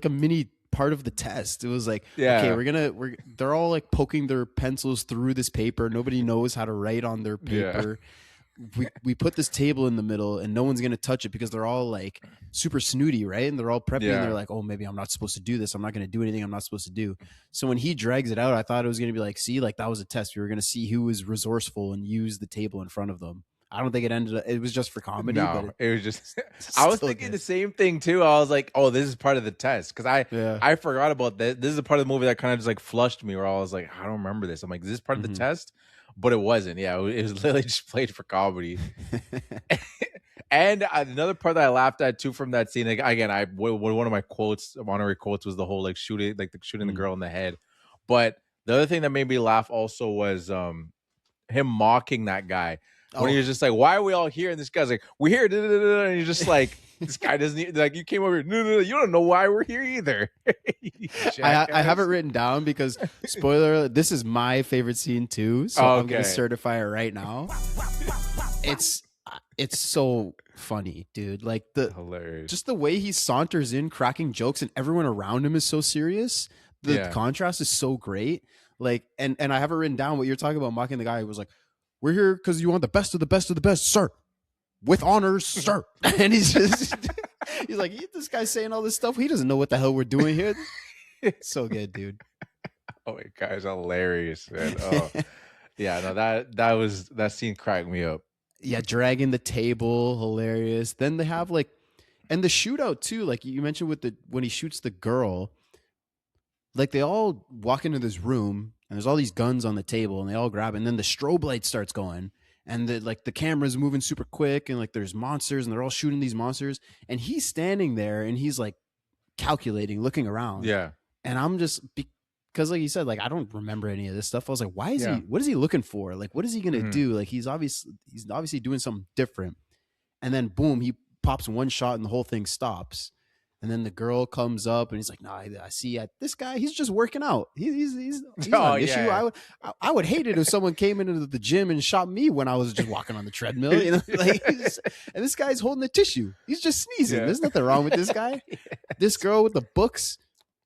mini part of the test. It was like, okay, they're all like poking their pencils through this paper. Nobody knows how to write on their paper. We put this table in the middle and no one's going to touch it because they're all like super snooty, right? And they're all prepping and they're like, oh, maybe I'm not supposed to do this. I'm not going to do anything I'm not supposed to do. So when he drags it out, I thought it was going to be like, see, like that was a test. We were going to see who was resourceful and use the table in front of them. I don't think it ended up, it was just for comedy. No, but it was just, I was thinking the same thing too. I was like, oh, this is part of the test. Cause I forgot about that. This is a part of the movie that kind of just like flushed me where I was like, I don't remember this. I'm like, is this part of the test? But it wasn't. Yeah, it was literally just played for comedy. And another part that I laughed at too from that scene, like, again, one of my honorary quotes was the whole like shooting the girl in the head. But the other thing that made me laugh also was him mocking that guy. When he was just like, why are we all here? And this guy's like, we're here. And he's just like, this guy doesn't, like, you came over here. No, you don't know why we're here either. I have it written down because, spoiler alert, this is my favorite scene too. So I'm going to certify it right now. It's so funny, dude. Like hilarious. Just the way he saunters in, cracking jokes, and everyone around him is so serious. The contrast is so great. Like, and I have it written down what you're talking about, mocking the guy who was like, we're here because you want the best of the best of the best, sir. With honors, sir. And he's like, this guy's saying all this stuff. He doesn't know what the hell we're doing here. So good, dude. Oh my God, it's hilarious, man. Oh, yeah, no, that scene cracked me up. Yeah, dragging the table, hilarious. Then they have like, and the shootout too. Like you mentioned when he shoots the girl, like they all walk into this room and there's all these guns on the table and they all grab it, and then the strobe light starts going and the camera's moving super quick and like there's monsters and they're all shooting these monsters and he's standing there and he's like calculating, looking around. Yeah. And I'm just because like you said, like I don't remember any of this stuff. I was like, why is Yeah. he, what is he looking for? Like what is he gonna Mhm. do? Like he's obviously doing something different. And then boom, he pops one shot and the whole thing stops. And then the girl comes up and he's like, "No, I see this guy. He's just working out. He's not an issue. I would hate it if someone came into the gym and shot me when I was just walking on the treadmill. You know, like, and this guy's holding a tissue. He's just sneezing. Yeah. There's nothing wrong with this guy. This girl with the books,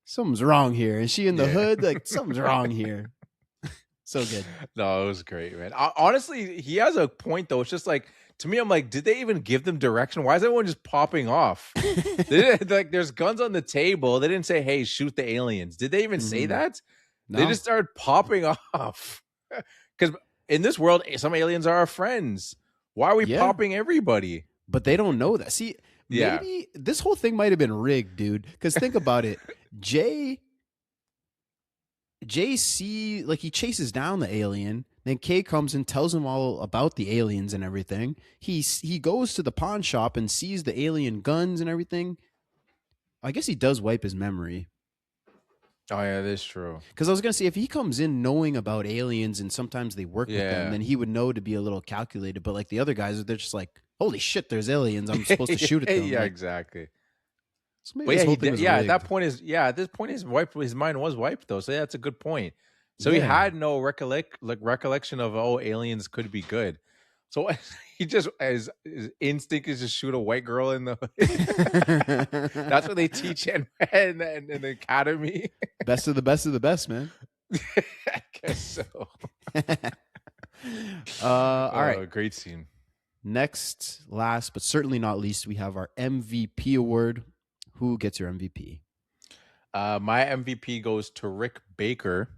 something's wrong here. And she in the hood, like something's wrong here. So good. No, it was great, man. Honestly, he has a point though. It's just like, to me, I'm like, did they even give them direction? Why is everyone just popping off? Like, there's guns on the table. They didn't say, "Hey, shoot the aliens." Did they even say that? No. They just started popping off. Because in this world, some aliens are our friends. Why are we popping everybody? But they don't know that. See, maybe this whole thing might have been rigged, dude. Because think about it. JC, like he chases down the alien. Then Kay comes and tells him all about the aliens and everything. He goes to the pawn shop and sees the alien guns and everything. I guess he does wipe his memory. Oh yeah, that's true. Because I was gonna say, if he comes in knowing about aliens and sometimes they work with them, then he would know to be a little calculated. But like the other guys, they're just like, "Holy shit, there's aliens! I'm supposed to shoot at them." Yeah, like, exactly. So maybe this whole thing was at rigged. that point at this point his mind was wiped though. So that's a good point. So he had no recollection of aliens could be good. So he just his instinct is to shoot a white girl in the hood. That's what they teach in the academy. Best of the best of the best, man. I guess so. All right. Great scene. Next, last but certainly not least, we have our MVP award. Who gets your MVP? My MVP goes to Rick Baker,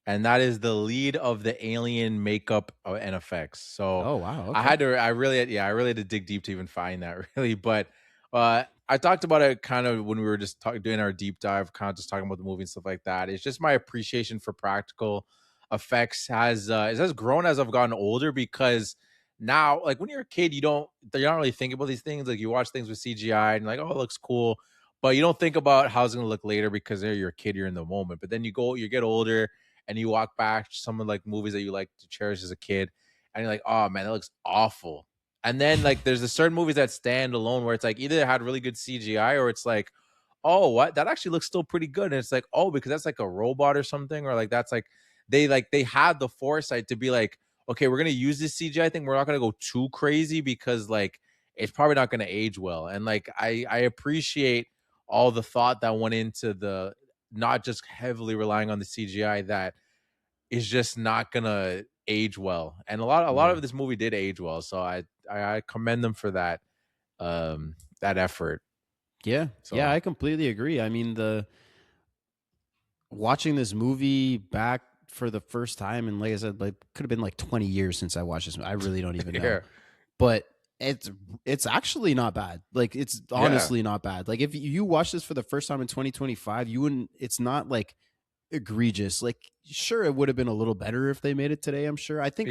and that is the lead of the alien makeup and effects. So, oh wow, okay. I really had to dig deep to even find that, really. But I talked about it kind of when we were just doing our deep dive, kind of just talking about the movie and stuff like that. It's just my appreciation for practical effects has grown as I've gotten older, because now, like when you're a kid, you don't really think about these things. Like you watch things with CGI and like, oh, it looks cool, but you don't think about how it's gonna look later because you're a kid, you're in the moment. But then you get older and you walk back to some of like movies that you like to cherish as a kid, and you're like, oh man, that looks awful. And then like there's a certain movies that stand alone where it's like either it had really good CGI or it's like, oh, what, that actually looks still pretty good. And it's like, oh, because that's like a robot or something, or like that's like they had the foresight to be like, okay, we're gonna use this CGI thing. We're not gonna go too crazy because like it's probably not gonna age well. And like I appreciate all the thought that went into the not just heavily relying on the CGI that is just not gonna age well. And a lot of this movie did age well. So I commend them for that that effort. Yeah. So. Yeah, I completely agree. I mean, watching this movie back for the first time, and like I said, like could have been like 20 years since I watched this movie. I really don't even know. But it's actually not bad. Like it's honestly not bad. Like if you watch this for the first time in 2025, you wouldn't, it's not like egregious. Like sure, it would have been a little better if they made it today, I'm sure. I think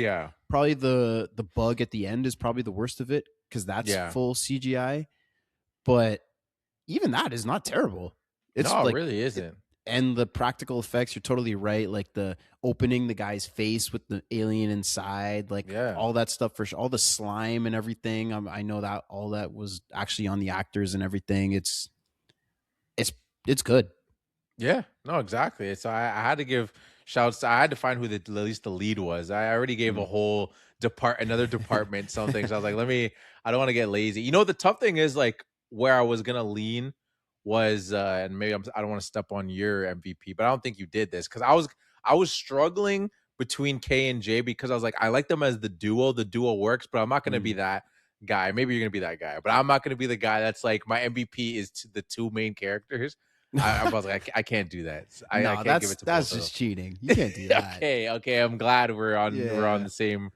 probably the bug at the end is probably the worst of it, because that's full CGI. But even that is not terrible. It's no, like, it really isn't. And the practical effects, you're totally right. Like the opening the guy's face with the alien inside, like all that stuff, for all the slime and everything. I know that all that was actually on the actors and everything. It's good. Yeah, no, exactly. It's I had to give shouts. I had to find who at least the lead was. I already gave a whole another department something. So I was like, I don't want to get lazy. You know, the tough thing is like where I was gonna lean was and maybe I don't want to step on your MVP, but I don't think you did this, because I was struggling between K and J, because I was like, I like them as the duo works, but I'm not going to be that guy. Maybe you're going to be that guy, but I'm not going to be the guy that's like my MVP is to the two main characters. I was like, I can't do that. I can't give it to that's just cheating. You can't do that. Okay, I'm glad we're on the same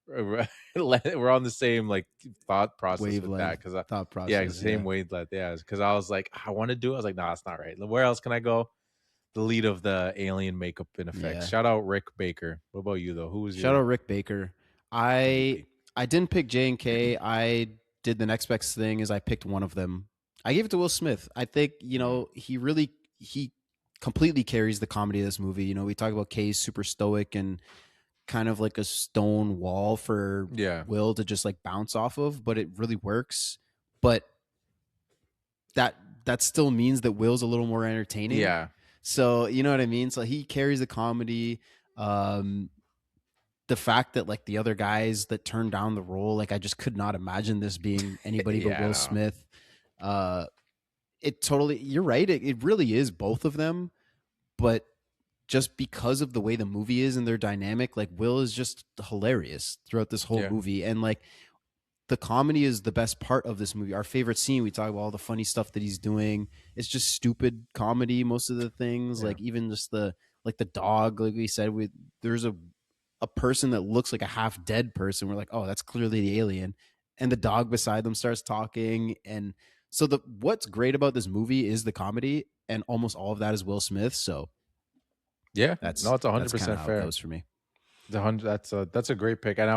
we're on the same like thought process wavelength with that, because thought process, same wavelength. Because I was like, I want to do it. I was like, nah, it's not right. Where else can I go? the lead of the alien makeup and effects. Yeah. Shout out Rick Baker. What about you though? Who was Shout out your Rick Baker. I MVP? I didn't pick J and K. I did the next best thing is I picked one of them. I gave it to Will Smith. I think, he completely carries the comedy of this movie. We talk about K's super stoic and kind of like a stone wall for Yeah. Will to just like bounce off of, but it really works. But that still means that Will's a little more entertaining. Yeah. So you know what I mean? So he carries the comedy. The fact that like the other guys that turned down the role, like I just could not imagine this being anybody but Yeah, Will no. Smith. It totally, you're right. It really is both of them, but just because of the way the movie is and their dynamic, like Will is just hilarious throughout this whole Yeah. movie. And like the comedy is the best part of this movie. Our favorite scene, we talk about all the funny stuff that he's doing. It's just stupid comedy. Most of the things, Yeah. like even just the dog, like we said, there's a person that looks like a half dead person. We're like, oh, that's clearly the alien. And the dog beside them starts talking. And so what's great about this movie is the comedy, and almost all of that is Will Smith. So Yeah. that's No, it's kind 100% of how fair. it goes for me. That's a great pick. And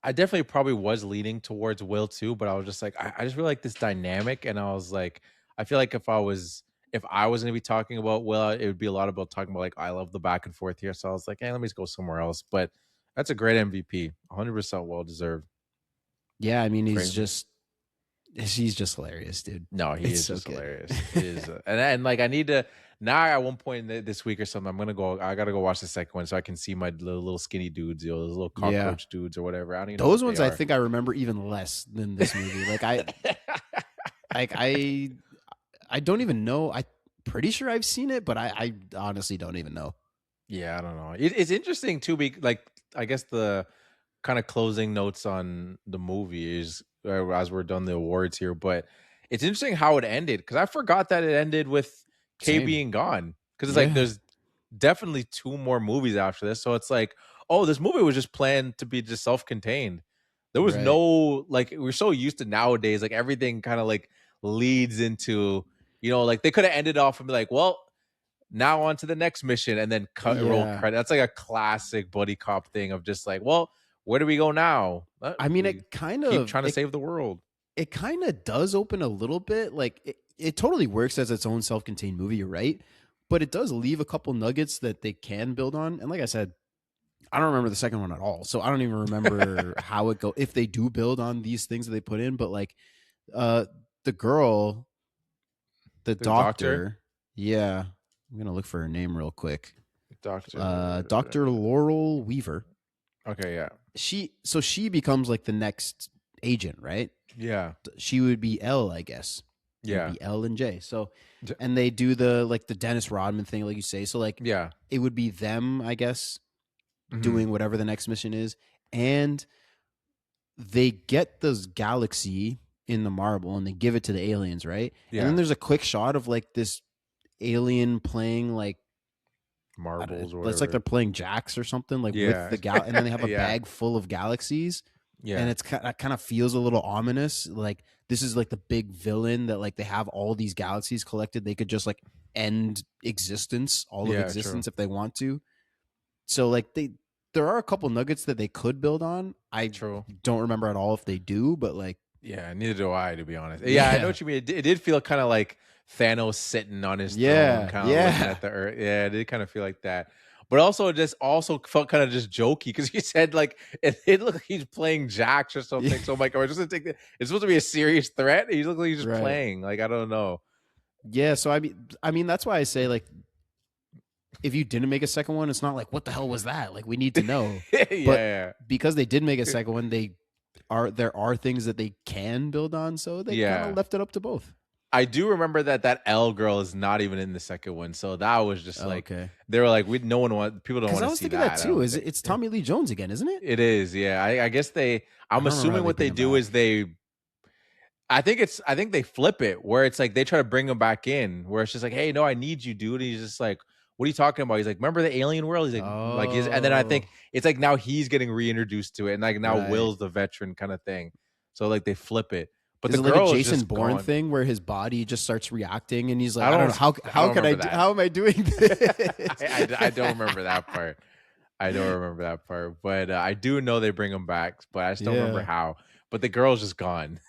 I definitely probably was leaning towards Will too, but I was just like, I just really like this dynamic. And I was like, I feel like if I was going to be talking about Will, it would be a lot about talking about like, I love the back and forth here. So I was like, hey, let me just go somewhere else. But that's a great MVP. 100% well deserved. Yeah. I mean, he's Crazy. just hilarious, dude. No, he It's is so just good. hilarious. It is, and like I need to now. At one point this week or something, I gotta go watch the second one so I can see my little skinny dudes, those little Yeah. cockroach dudes or whatever. I don't even know Those what ones they I are. think I remember even less than this movie. I don't even know. I'm pretty sure I've seen it, but I honestly don't even know. Yeah, I don't know. It's interesting too. Like I guess the kind of closing notes on the movie is as we're done the awards here, but it's interesting how it ended because I forgot that it ended with K Same. being gone because it's like Yeah. there's definitely 2 more movies after this, so it's like, oh, this movie was just planned to be just self-contained. There was Right. no like we're so used to nowadays, like everything kind of like leads into like they could have ended off and be like, well, now on to the next mission and then roll Yeah. credit. That's like a classic buddy cop thing of just like, well, where do we go now? I mean, We it kind keep of trying to save the world. it kind of does open a little bit. Like it totally works as its own self-contained movie. You're right, but it does leave a couple nuggets that they can build on. And like I said, I don't remember the second one at all, so I don't even remember how it go if they do build on these things that they put in. But like, the girl, the doctor, yeah, I'm gonna look for her name real quick. Dr. Laurel Weaver. Okay, yeah. She becomes like the next agent, right? Yeah. She would be L, I guess. It would Yeah. be L and J. So, and they do the Dennis Rodman thing, like you say. So like, Yeah. it would be them, I guess, Mhm. doing whatever the next mission is, and they get this galaxy in the marble and they give it to the aliens, right? Yeah. And then there's a quick shot of like this alien playing like marbles or whatever. It's like they're playing jacks or something, like Yeah. with the and then they have a Yeah. bag full of galaxies. Yeah. And it kind of feels a little ominous. Like this is like the big villain that like they have all these galaxies collected. They could just like end existence, all of Yeah, existence true. if they want to. So like there are a couple nuggets that they could build on. I True. don't remember at all if they do, but like, Yeah, neither do I, to be honest. Yeah, I know what you mean. It did feel kind of like Thanos sitting on his throne, kind of looking at the earth. Yeah, it did kind of feel like that. But also, it just also felt kind of just jokey because he said like it looked like he's playing jacks or something. Yeah. So I'm like, oh, just gonna take it's supposed to be a serious threat. He looked like he's just Right. playing. Like I don't know. Yeah, so I mean that's why I say like if you didn't make a second one, it's not like what the hell was that? Like we need to know. Yeah. Because they did make a second one, there are things that they can build on, so they kind of left it up to both. I do remember that L girl is not even in the second one, so that was just like okay. They were like, people don't want to see that. I was thinking that too. It's Tommy Lee Jones again, isn't it? It is, yeah. I guess I'm assuming what they do is I think they flip it where it's like they try to bring him back in, where it's just like, hey, no, I need you, dude. And he's just like, what are you talking about? He's like, remember the alien world? He's like, and then I think it's like now he's getting reintroduced to it, and like now Right. Will's the veteran kind of thing. So like they flip it. But Is the it like girl a is Jason just Bourne gone. thing where his body just starts reacting and he's like, I I don't don't- know I don't remember that. how am I doing this? I don't remember that part. I don't remember that part, but I do know they bring him back. But I just don't remember Yeah. how. But the girl's just gone.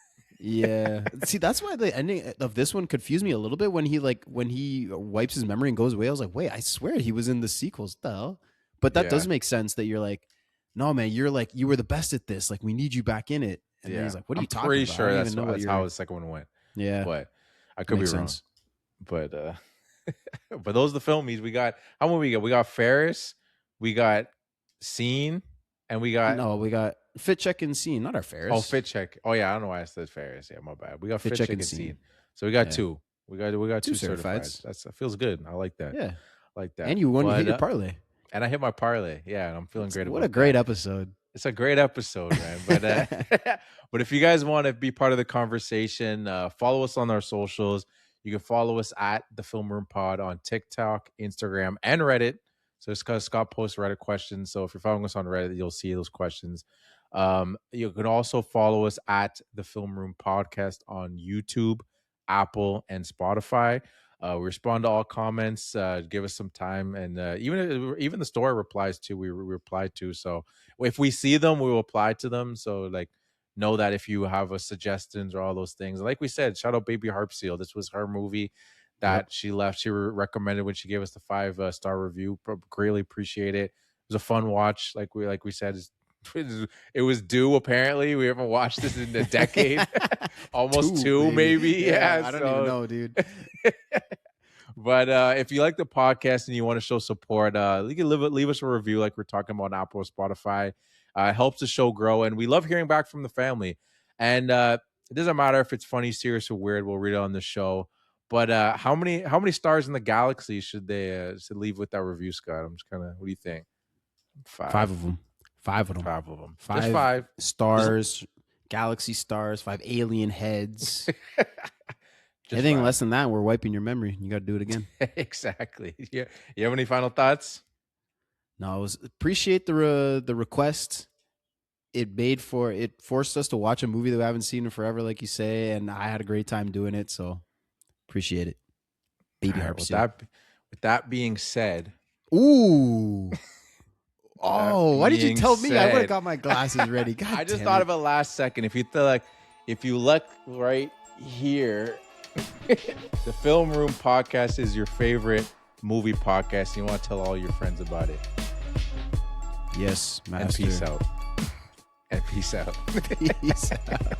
Yeah. See, that's why the ending of this one confused me a little bit when he wipes his memory and goes away. I was like, wait, I swear he was in the sequels. What the hell? But that Yeah. does make sense that you're like, no, man, you're like, you were the best at this. Like, we need you back in it. And then he's like, what are you talking pretty about? I sure don't that's, even know what that's you're. how the second one went. Yeah. But I could be Makes wrong. sense. But but those are the Filmmies. We got how many we got? We got Ferris, we got Scene, and we got No, we got Fit Check and Scene, not our Ferris. oh Fit Check. Oh yeah, I don't know why I said Ferris. Yeah, my bad. We got Fit Check and Scene. Scene. So we got Yeah. two. We got two Two certifieds. That feels good. I like that. Yeah. I like that. And you won. You But, hit your parlay. and I hit my parlay. Yeah, and I'm feeling great. What about a great that. episode. It's a great episode, man. But but if you guys want to be part of the conversation, follow us on our socials. You can follow us at the Film Room Pod on TikTok, Instagram, and Reddit. So it's because Scott posts Reddit questions. So if you're following us on Reddit, you'll see those questions. You can also follow us at the Film Room Podcast on YouTube, Apple, and Spotify. We respond to all comments. Give us some time, and even the store replies to. We reply to. So if we see them, we will reply to them. So like, know that if you have a suggestions or all those things, like we said, shout out Baby Harp Seal. This was her movie that she left. She recommended when she gave us the 5-star review. Greatly appreciate it. It was a fun watch. Like we said, it was due. Apparently, we haven't watched this in a decade, almost two maybe. Yeah, I don't even know, dude. But if you like the podcast and you want to show support, you can leave us a review like we're talking about on Apple or Spotify. It helps the show grow, and we love hearing back from the family. And it doesn't matter if it's funny, serious, or weird. We'll read it on the show. But how many stars in the galaxy should they should leave with that review, Scott? I'm just kind of. What do you think? Five of them. Just 5 stars, galaxy stars, 5 alien heads. Anything 5. less than that, we're wiping your memory. You got to do it again. Exactly. Yeah. You have any final thoughts? No, appreciate the request. It forced us to watch a movie that we haven't seen in forever, like you say, and I had a great time doing it. So appreciate it. Baby Harp. With that being said, ooh. Oh, why did you tell me? I would have said- got my glasses ready. God I just damn thought it. of it last second. If you look right here, the Film Room Podcast is your favorite movie podcast. And you want to tell all your friends about it. Yes, master. And peace out. And peace out. Peace out.